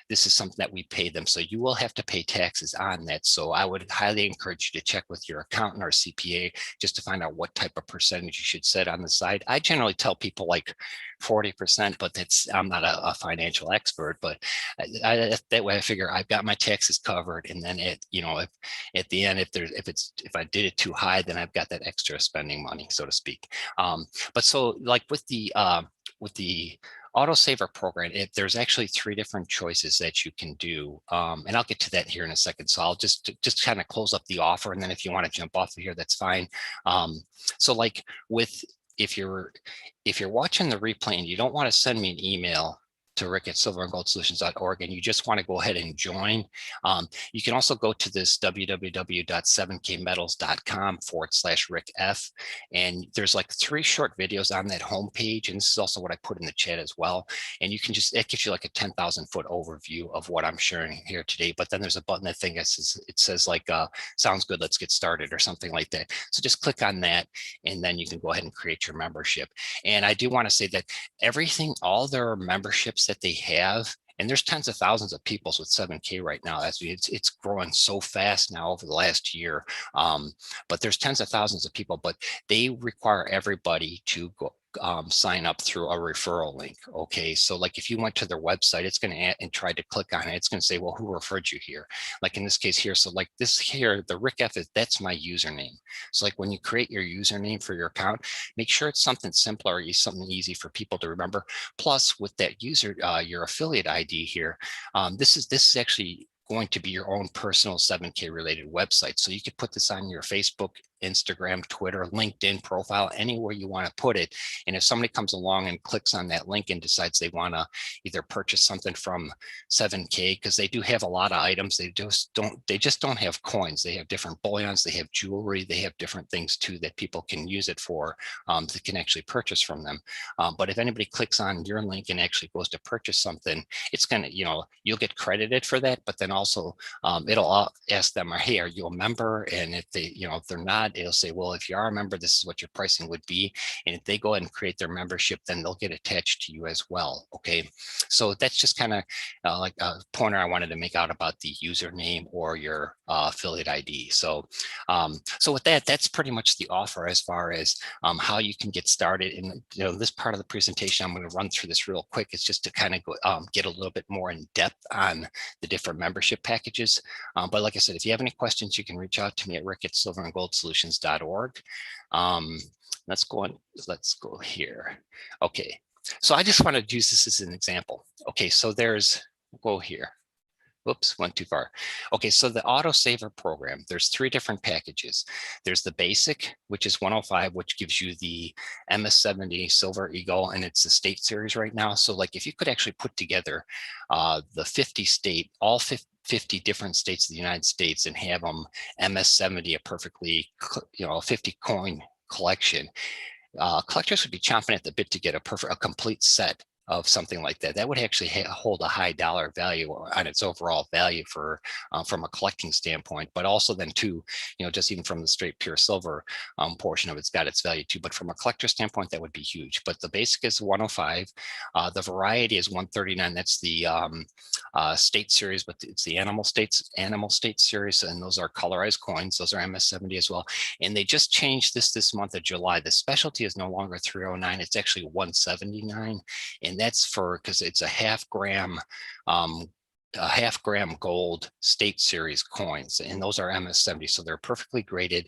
something that we pay them. So you will have to pay taxes on that. So I would highly encourage you to check with your accountant or CPA just to find out what type of percentage you should set on the side. I generally tell people like 40%, but I'm not a financial expert, but that way I figure I've got my taxes covered. And then if at the end, if I did it too high, then I've got that extra spending money, so to speak. But so like with the autosaver program, there's actually 3 different choices that you can do. And I'll get to that here in a second. So I'll just kind of close up the offer. And then if you want to jump off of here, that's fine. So like if you're watching the replay and you don't want to send me an email to rick@silverandgoldsolutions.org and you just want to go ahead and join, you can also go to this www.7kmetals.com/rickf, and there's like 3 short videos on that homepage, and this is also what I put in the chat as well. And you can it gives you like a 10,000 foot overview of what I'm sharing here today. But then there's a button that says like sounds good, let's get started, or something like that. So just click on that, and then you can go ahead and create your membership. And I do want to say that all their memberships that they have, and there's tens of thousands of people with 7K right now. It's growing so fast now over the last year. But there's tens of thousands of people, but they require everybody to go sign up through a referral link. Okay, so like if you went to their website, it's going to and tried to click on it, it's going to say, well, who referred you here? Like in this case here, so like this here, the rickf that's my username. So like when you create your username for your account, make sure it's something simpler, something easy for people to remember. Plus with that your affiliate ID here, this is actually going to be your own personal 7K related website. So you could put this on your Facebook, Instagram, Twitter, LinkedIn profile, anywhere you want to put it. And if somebody comes along and clicks on that link and decides they want to either purchase something from 7K, because they do have a lot of items, they just don't have coins. They have different bullions, they have jewelry, they have different things too that people can use it for, that can actually purchase from them. But if anybody clicks on your link and actually goes to purchase something, it's gonna, you'll get credited for that, but then also it'll ask them, hey, are you a member? And if if they're not, it'll say, well, if you are a member, this is what your pricing would be. And if they go ahead and create their membership, then they'll get attached to you as well. Okay, so that's just kind of like a pointer I wanted to make out about the username or your affiliate ID. So so with that, that's pretty much the offer as far as how you can get started. And this part of the presentation, I'm going to run through this real quick. It's just to kind of go, get a little bit more in depth on the different membership packages. But like I said, if you have any questions, you can reach out to me at rick@silverandgoldsolutions.org. Let's go here. Okay, so I just want to use this as an example. Okay, so we'll go here. Whoops, went too far. Okay, so the autosaver program, there's 3 different packages. There's the basic, which is 105, which gives you the MS70 Silver Eagle, and it's the state series right now. So like if you could actually put together the all 50 different states of the United States and have them MS70, a perfectly, 50 coin collection, collectors would be chomping at the bit to get a complete set of something like that. That would actually hold a high dollar value on its overall value for from a collecting standpoint, but also then too, just even from the straight pure silver portion of it's got its value too. But from a collector standpoint, that would be huge. But the basic is 105. The variety is 139. That's the state series, but it's the animal state series, and those are colorized coins. Those are MS70 as well. And they just changed this month of July. The specialty is no longer 309. It's actually 179. And that's because it's a half gram gold state series coins, and those are MS70, so they're perfectly graded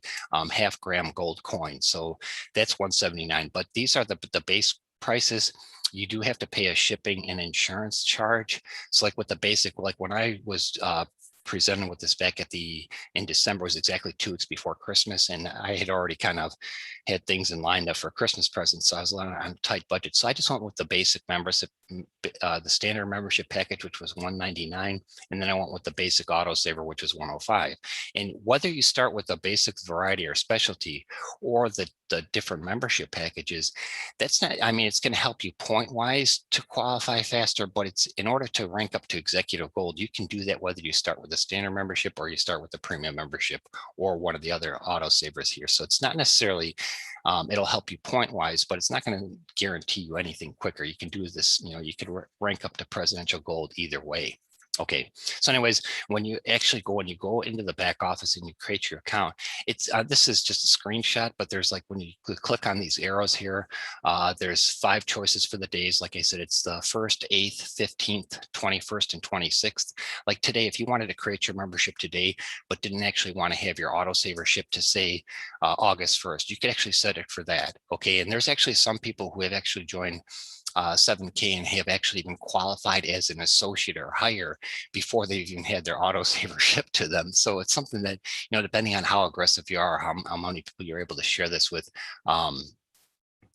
half gram gold coins. So that's 179. But these are the base prices. You do have to pay a shipping and insurance charge. So like with the basic, like when I was presented with this back in December, was exactly 2 weeks before Christmas, and I had already kind of had things in lined up for Christmas presents, so I was on a tight budget. So I just went with the basic membership, the standard membership package, which was 199, and then I went with the basic autosaver, which was 105. And whether you start with the basic variety or specialty, or the the different membership packages, that's not, I mean, it's going to help you point wise to qualify faster, but it's in order to rank up to executive gold, you can do that whether you start with the standard membership or you start with the premium membership or one of the other autosavers here. So it's not necessarily, it'll help you point wise, but it's not going to guarantee you anything quicker. You can do this, you know, you could rank up to presidential gold either way. Okay, so anyways, when you actually go, when you go into the back office and you create your account, it's this is just a screenshot, but there's like when you click on these arrows here, there's 5 choices for the days. Like I said, it's the 1st, 8th, 15th, 21st, and 26th. Like today, if you wanted to create your membership today, but didn't actually want to have your autosaver shipped to say August 1st, you could actually set it for that. Okay, and there's actually some people who have actually joined 7K and have actually been qualified as an associate or higher before they've even had their autosaver shipped to them. So it's something that, you know, depending on how aggressive you are, how many people you're able to share this with,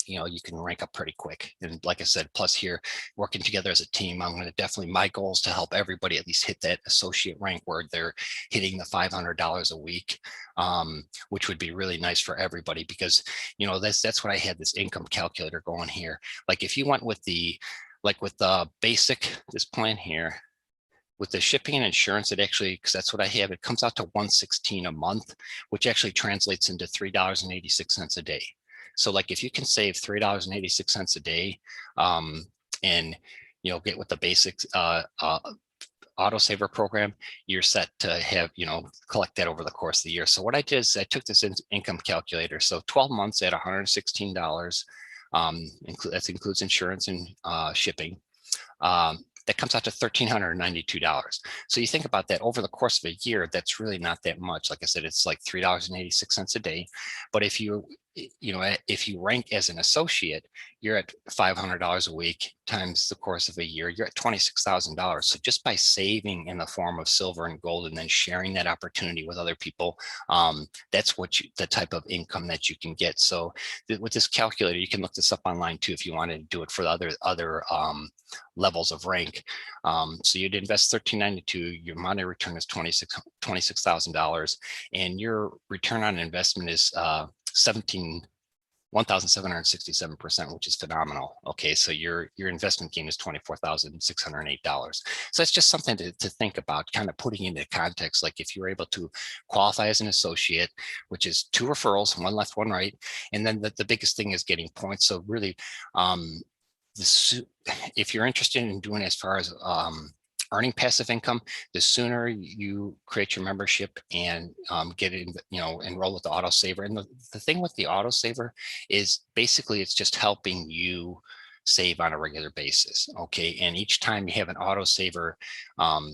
you know, you can rank up pretty quick. And like I said, plus here, working together as a team, I'm going to definitely, my goal is to help everybody at least hit that associate rank where they're hitting the $500 a week, which would be really nice for everybody because, you know, that's what I had this income calculator going here. Like if you went with the, like with the basic, this plan here, with the shipping and insurance, it actually, because that's what I have, it comes out to $116 a month, which actually translates into $3.86 a day. So like if you can save $3.86 a day, and you know, get with the basics autosaver program, you're set to have, you know, collect that over the course of the year. So what I did is I took this income calculator. So 12 months at $116, that includes insurance and shipping. That comes out to $1,392. So you think about that over the course of a year, that's really not that much. Like I said, it's like $3.86 a day. But if you, you know, if you rank as an associate, you're at $500 a week times the course of a year, you're at $26,000. So just by saving in the form of silver and gold and then sharing that opportunity with other people, that's what you, the type of income that you can get. So with this calculator, you can look this up online too if you wanted to do it for the other levels of rank. So you'd invest $1,392, your money return is $26,000, and your return on investment is 1,767%, which is phenomenal. Okay, so your investment gain is $24,608. So it's just something to think about, kind of putting into context. Like if you're able to qualify as an associate, which is 2 referrals, 1 left, 1 right, and then the biggest thing is getting points. So really, if you're interested in doing as far as earning passive income, the sooner you create your membership and get in, you know, enroll with the autosaver. And the thing with the autosaver is basically it's just helping you save on a regular basis. Okay, and each time you have an autosaver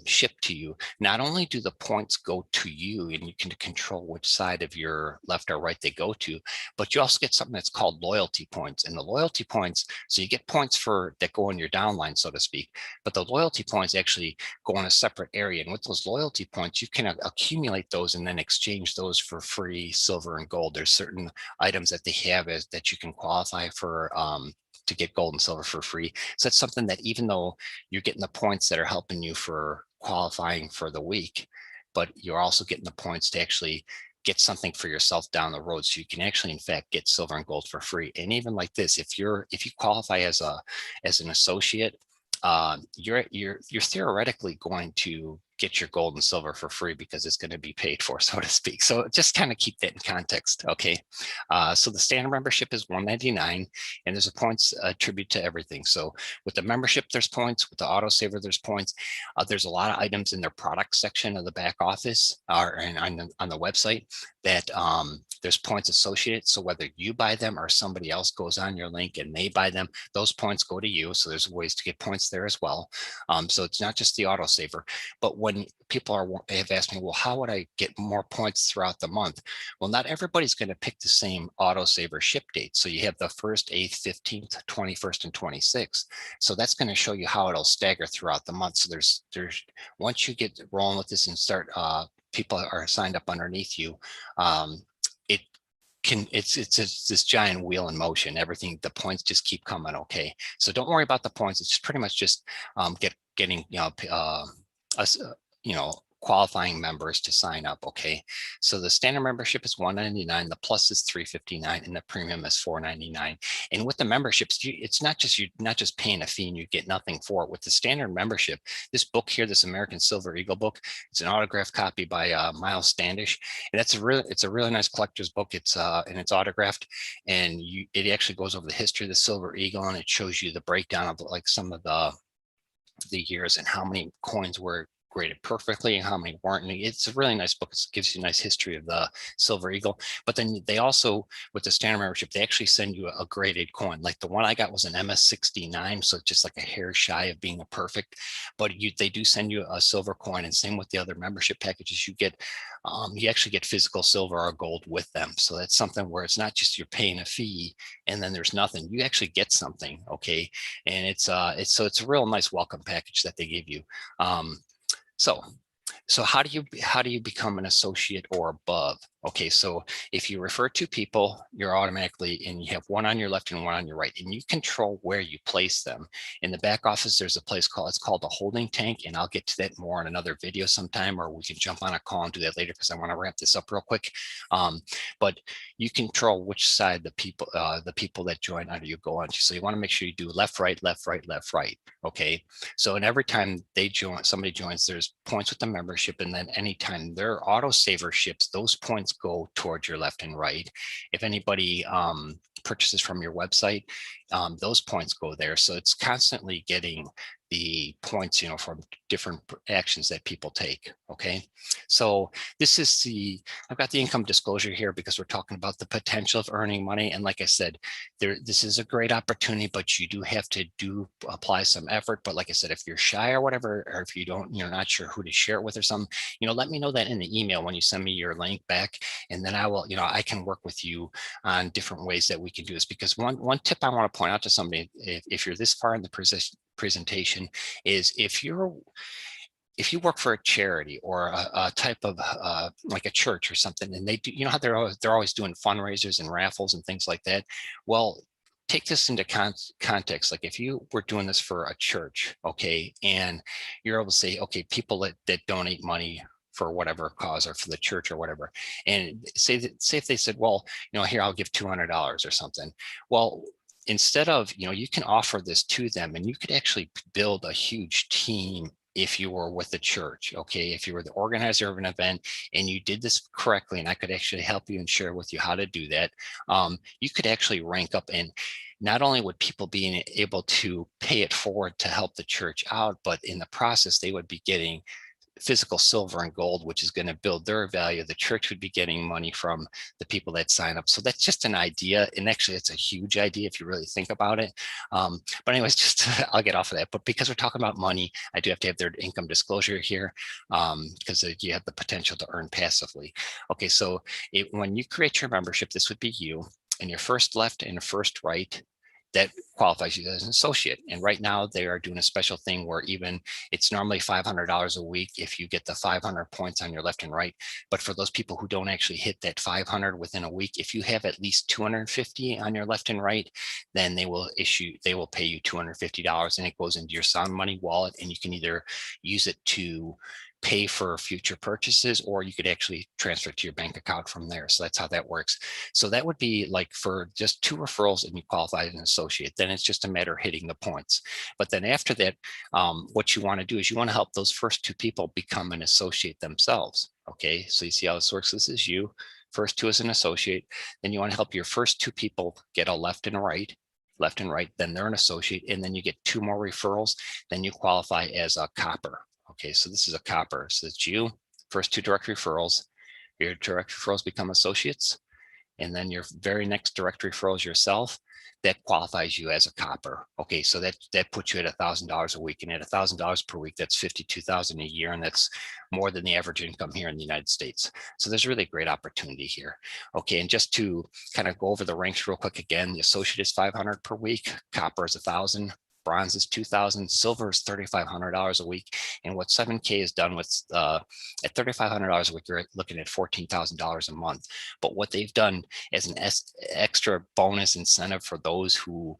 shipped to you, not only do the points go to you and you can control which side of your left or right they go to, but you also get something that's called loyalty points. And the loyalty points, so you get points for that go in your downline, so to speak, but the loyalty points actually go in a separate area. And with those loyalty points, you can accumulate those and then exchange those for free silver and gold. There's certain items that they have that you can qualify for to get gold and silver for free. So it's something that even though you're getting the points that are helping you for qualifying for the week, but you're also getting the points to actually get something for yourself down the road. So you can actually, in fact, get silver and gold for free. And even like this, if you qualify as an associate, you're theoretically going to get your gold and silver for free because it's going to be paid for, so to speak. So just kind of keep that in context. Okay. So the standard membership is $199 and there's a points attribute to everything. So with the membership, there's points. With the autosaver, there's points. There's a lot of items in their product section of the back office and on the website that there's points associated. So whether you buy them or somebody else goes on your link and they buy them, those points go to you. So there's ways to get points there as well. So it's not just the autosaver, but when people have asked me, well, how would I get more points throughout the month? Well, not everybody's going to pick the same autosaver ship date. So you have the 1st, 8th, 15th, 21st, and 26th. So that's going to show you how it'll stagger throughout the month. So there's once you get rolling with this and start, people are signed up underneath you, it's this giant wheel in motion. Everything, the points just keep coming. Okay, so don't worry about the points. It's just pretty much just getting, you know, qualifying members to sign up. Okay, so the standard membership is $199, the plus is $359, and the premium is $499. And with the memberships, it's not just you're not just paying a fee and you get nothing for it. With the standard membership, this book here, this American Silver Eagle book, it's an autographed copy by Miles Standish, and it's a really nice collector's book. It's and it's autographed, and it actually goes over the history of the Silver Eagle, and it shows you the breakdown of like some of the years and how many coins were graded perfectly and how many weren't. And it's a really nice book. It gives you a nice history of the Silver Eagle. But then they also, with the standard membership, they actually send you a graded coin. Like the one I got was an MS69, so just like a hair shy of being a perfect. But they do send you a silver coin, and same with the other membership packages. You actually get physical silver or gold with them. So that's something where it's not just you're paying a fee and then there's nothing. You actually get something, okay? And it's a real nice welcome package that they give you. So how do you become an associate or above? Okay, so if you refer two people, you're automatically, and you have one on your left and one on your right, and you control where you place them. In the back office, there's a place it's called the holding tank, and I'll get to that more in another video sometime, or we can jump on a call and do that later because I want to wrap this up real quick. But you control which side the people that join under you go on to. So you want to make sure you do left, right, left, right, left, right. Okay, so and every time somebody joins, there's points with the membership, and then anytime their autosaver ships, those points go towards your left and right. If anybody purchases from your website, those points go there. So it's constantly getting the points, from different actions that people take. Okay, so I've got the income disclosure here because we're talking about the potential of earning money. And like I said, this is a great opportunity, but you do have to apply some effort. But like I said, if you're shy or whatever, or if you're not sure who to share it with or something, let me know that in the email when you send me your link back, and then I can work with you on different ways that we can do this. Because one tip I want to point out to somebody, if you're this far in the presentation, is if you work for a charity or a type of like a church or something, and they do, how they're always doing fundraisers and raffles and things like that. Well, take this into context. Like if you were doing this for a church, okay, and you're able to say, okay, people that donate money for whatever cause or for the church or whatever, and say if they said, well, here, I'll give $200 or something. Well, instead of, you can offer this to them, and you could actually build a huge team if you were with the church. Okay, if you were the organizer of an event and you did this correctly, and I could actually help you and share with you how to do that, you could actually rank up, and not only would people be able to pay it forward to help the church out, but in the process, they would be getting physical silver and gold, which is going to build their value. The church would be getting money from the people that sign up. So that's just an idea. And actually, it's a huge idea if you really think about it. But anyways, I'll get off of that. But because we're talking about money, I do have to have their income disclosure here because you have the potential to earn passively. Okay, so when you create your membership, this would be you, and your first left and first right, that qualifies you as an associate. And right now they are doing a special thing where it's normally $500 a week if you get the 500 points on your left and right. But for those people who don't actually hit that 500 within a week, if you have at least 250 on your left and right, then they will pay you $250, and it goes into your Sound Money wallet, and you can either use it to pay for future purchases, or you could actually transfer it to your bank account from there. So that's how that works. So that would be like for just 2 referrals and you qualify as an associate. Then it's just a matter of hitting the points. But then after that, what you want to do is you want to help those first 2 people become an associate themselves. Okay, so you see how this works. This is you, first 2 as an associate. Then you want to help your first 2 people get a left and right, then they're an associate, and then you get 2 more referrals, then you qualify as a copper. Okay, so this is a copper. So it's you, first 2 direct referrals. Your direct referrals become associates. And then your very next direct referrals yourself, that qualifies you as a copper. Okay, so that puts you at $1,000 a week. And at $1,000 per week, that's $52,000 a year. And that's more than the average income here in the United States. So there's really a great opportunity here. Okay, and just to kind of go over the ranks real quick again, the associate is $500 per week, copper is $1,000. bronze is $2,000, silver is $3,500 a week. And what 7K is done with at $3,500 a week, you're looking at $14,000 a month. But what they've done as an extra bonus incentive for those who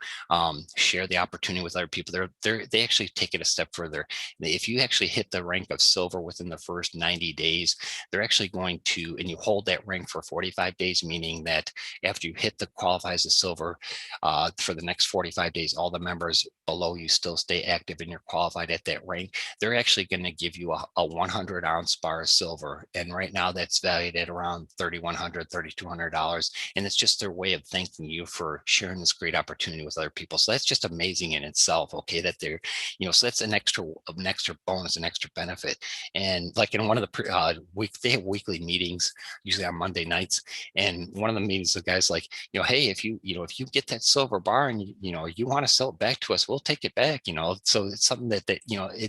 share the opportunity with other people, they actually take it a step further. If you actually hit the rank of silver within the first 90 days, they're actually going to, and you hold that rank for 45 days, meaning that after you hit the qualify as a silver for the next 45 days, all the members below you still stay active and you're qualified at that rank. They're actually going to give you a 100 ounce bar of silver. And right now that's valued at around $3,100, $3,200. And it's just their way of thanking you for sharing this great opportunity with other people. So that's just amazing in itself. Okay. That they're, so that's an extra bonus, an extra benefit. And like in one of the they have weekly meetings, usually on Monday nights. And one of the meetings, the guy's like, hey, if you get that silver bar and you want to sell it back to us, we'll take it back. So it's something that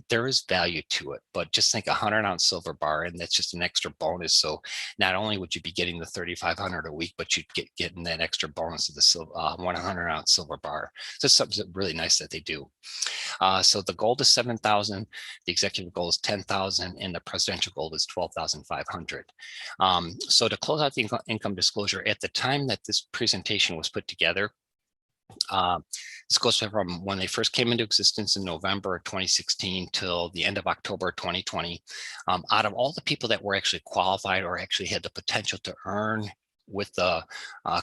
there is value to it. But just think 100 ounce silver bar, and that's just an extra bonus. So not only would you be getting the 3,500 a week, but you'd getting that extra bonus of the 100 ounce silver bar. So it's something really nice that they do. So the gold is 7,000, the executive goal is 10,000, and the presidential goal is 12,500. So to close out the income disclosure, at the time that this presentation was put together, this goes from when they first came into existence in November 2016 till the end of October 2020. Out of all the people that were actually qualified or actually had the potential to earn with the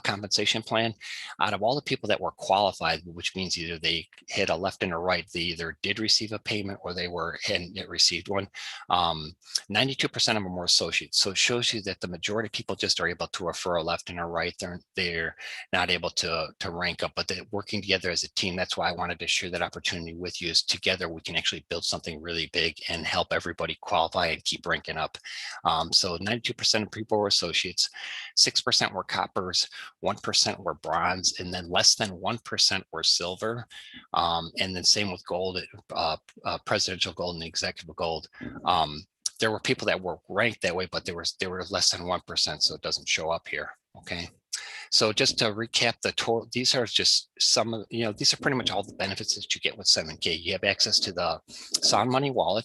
compensation plan, out of all the people that were qualified, which means either they had a left and a right, they either did receive a payment or they hadn't yet received one. 92% of them were associates. So it shows you that the majority of people just are able to refer a left and a right. They're not able to rank up, but they're working together as a team. That's why I wanted to share that opportunity with you, is together we can actually build something really big and help everybody qualify and keep ranking up. So 92% of people were associates, 6% were coppers, 1% were bronze, and then less than 1% were silver. And then same with gold, presidential gold and executive gold. There were people that were ranked that way, but they were less than 1%, so it doesn't show up here. Okay. So just to recap the total, these are just some of, these are pretty much all the benefits that you get with 7K. You have access to the Sound Money wallet,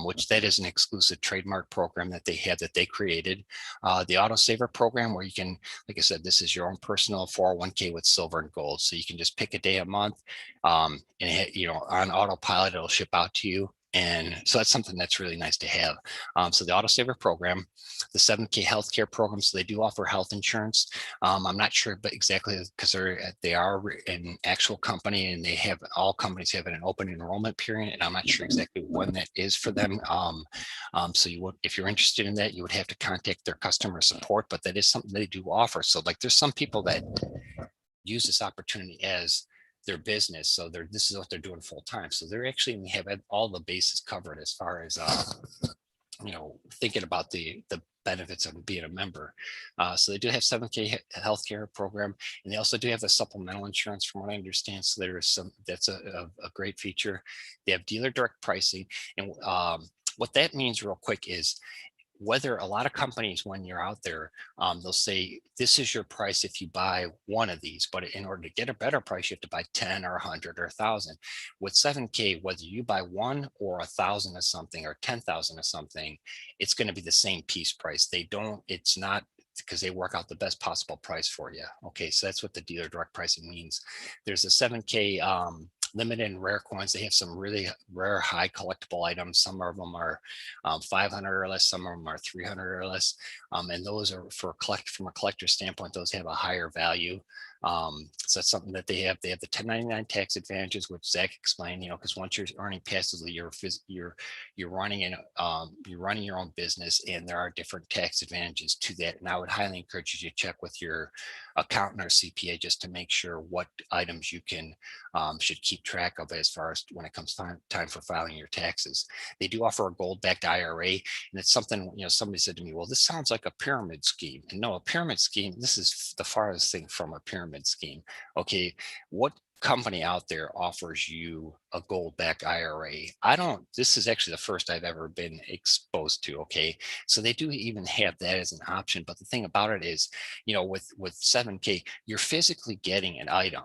which that is an exclusive trademark program that they have that they created. The Auto Saver program, where you can, like I said, this is your own personal 401k with silver and gold. So you can just pick a day a month, and on autopilot, it'll ship out to you. And so that's something that's really nice to have. So the Auto Saver program, the 7K healthcare program, so they do offer health insurance. I'm not sure, but exactly, because they are an actual company, and all companies have an open enrollment period, and I'm not sure exactly when that is for them. So if you're interested in that, you would have to contact their customer support, but that is something they do offer. So like, there's some people that use this opportunity as their business, so this is what they're doing full time. So they're actually have all the bases covered as far as thinking about the benefits of being a member. So they do have 7K healthcare program, and they also do have a supplemental insurance, from what I understand. So that's a great feature. They have dealer direct pricing, and what that means real quick is, whether a lot of companies, when you're out there, they'll say, this is your price if you buy one of these, but in order to get a better price, you have to buy 10 or 100 or 1,000. With 7K, whether you buy one or 1,000 of something or 10,000 of something, it's going to be the same piece price. It's not, because they work out the best possible price for you. Okay, so that's what the dealer direct pricing means. There's a 7K limited and rare coins. They have some really rare, high collectible items. Some of them are 500 or less. Some of them are 300 or less. And those are from a collector's standpoint, those have a higher value. So that's something that they have. They have the 1099 tax advantages, which Zach explained, because once you're earning passively, you're running your own business, and there are different tax advantages to that. And I would highly encourage you to check with your accountant or CPA just to make sure what items you should keep track of as far as when it comes time for filing your taxes. They do offer a gold-backed IRA, and it's something, somebody said to me, well, this sounds like a pyramid scheme. And no, a pyramid scheme, this is the farthest thing from a pyramid scheme. Okay, what company out there offers you a gold-backed IRA? This is actually the first I've ever been exposed to. Okay, so they do even have that as an option. But the thing about it is, with 7K, you're physically getting an item.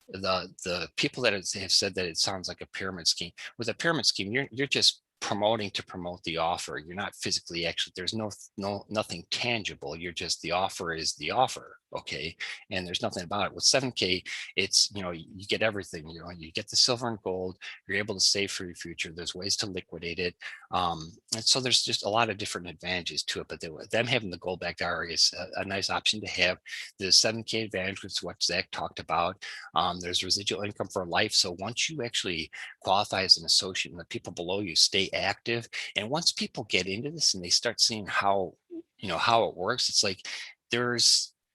the people that have said that it sounds like a pyramid scheme. With a pyramid scheme, you're just promoting to promote the offer. You're not physically actually, there's nothing tangible. You're just, the offer is the offer. Okay. And there's nothing about it. With 7K, it's, you get everything. You get the silver and gold. You're able to save for your future. There's ways to liquidate it. And so there's just a lot of different advantages to it. But them having the gold backed IRA is a nice option to have. The 7K advantage, which is what Zach talked about. There's residual income for life. So once you actually qualify as an associate and the people below you stay active, and once people get into this and they start seeing how it works, it's like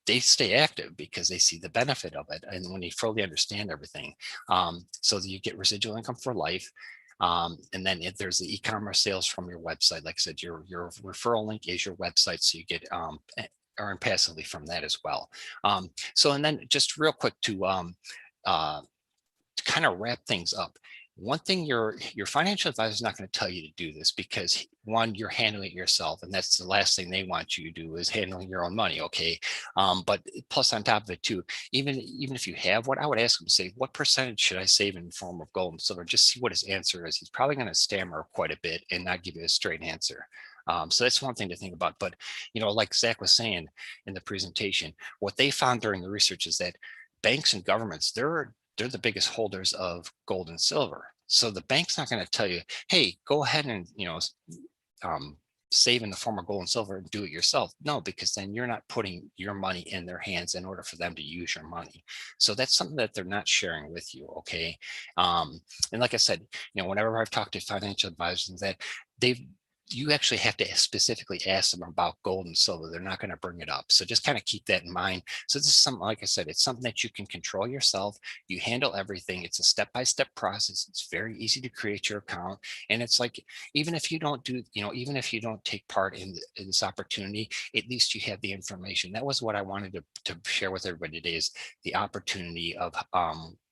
they stay active because they see the benefit of it. And when they fully understand everything, so that you get residual income for life. And then if there's the e-commerce sales from your website, like I said, your referral link is your website. So you get earn passively from that as well. So, and then just real quick to kind of wrap things up. One thing your financial advisor is not going to tell you to do this, because one, you're handling it yourself, and that's the last thing they want you to do is handling your own money. Okay. But plus on top of it too, even if you have what I would ask them to say, what percentage should I save in the form of gold and silver? Just see what his answer is. He's probably going to stammer quite a bit and not give you a straight answer. So that's one thing to think about. But, like Zach was saying in the presentation, what they found during the research is that banks and governments, they're the biggest holders of gold and silver. So the bank's not going to tell you, hey, go ahead and, save in the form of gold and silver and do it yourself. No, because then you're not putting your money in their hands in order for them to use your money. So that's something that they're not sharing with you. Okay. And like I said, whenever I've talked to financial advisors, that you actually have to specifically ask them about gold and silver. They're not going to bring it up. So just kind of keep that in mind. So this is something, like I said, it's something that you can control yourself. You handle everything. It's a step-by-step process. It's very easy to create your account. And it's like, even if you don't take part in this opportunity, at least you have the information. That was what I wanted to share with everybody today, is the opportunity of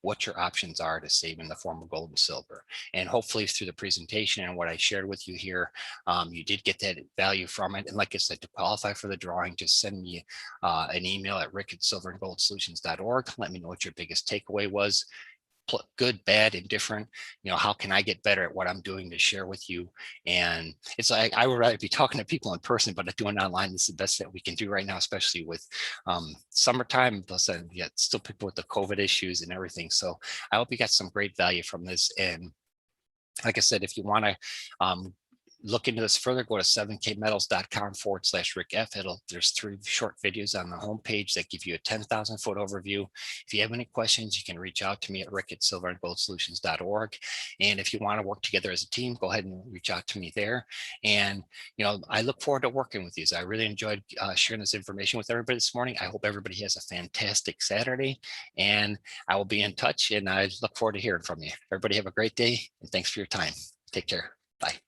what your options are to save in the form of gold and silver. And hopefully through the presentation and what I shared with you here, you did get that value from it. And like I said, to qualify for the drawing, just send me an email at rick@silverandgoldsolutions.org. Let me know what your biggest takeaway was. Good, bad, indifferent. How can I get better at what I'm doing to share with you? And it's like, I would rather be talking to people in person, but doing online is the best that we can do right now, especially with summertime. Plus, yet still people with the COVID issues and everything. So I hope you got some great value from this. And like I said, if you want to look into this further, go to 7kmetals.com/rickf. There's 3 short videos on the homepage that give you a 10,000-foot overview. If you have any questions, you can reach out to me at rick@silverandgoldsolutions.org. And if you want to work together as a team, go ahead and reach out to me there. And, I look forward to working with you. So I really enjoyed sharing this information with everybody this morning. I hope everybody has a fantastic Saturday, and I will be in touch, and I look forward to hearing from you. Everybody have a great day, and thanks for your time. Take care. Bye.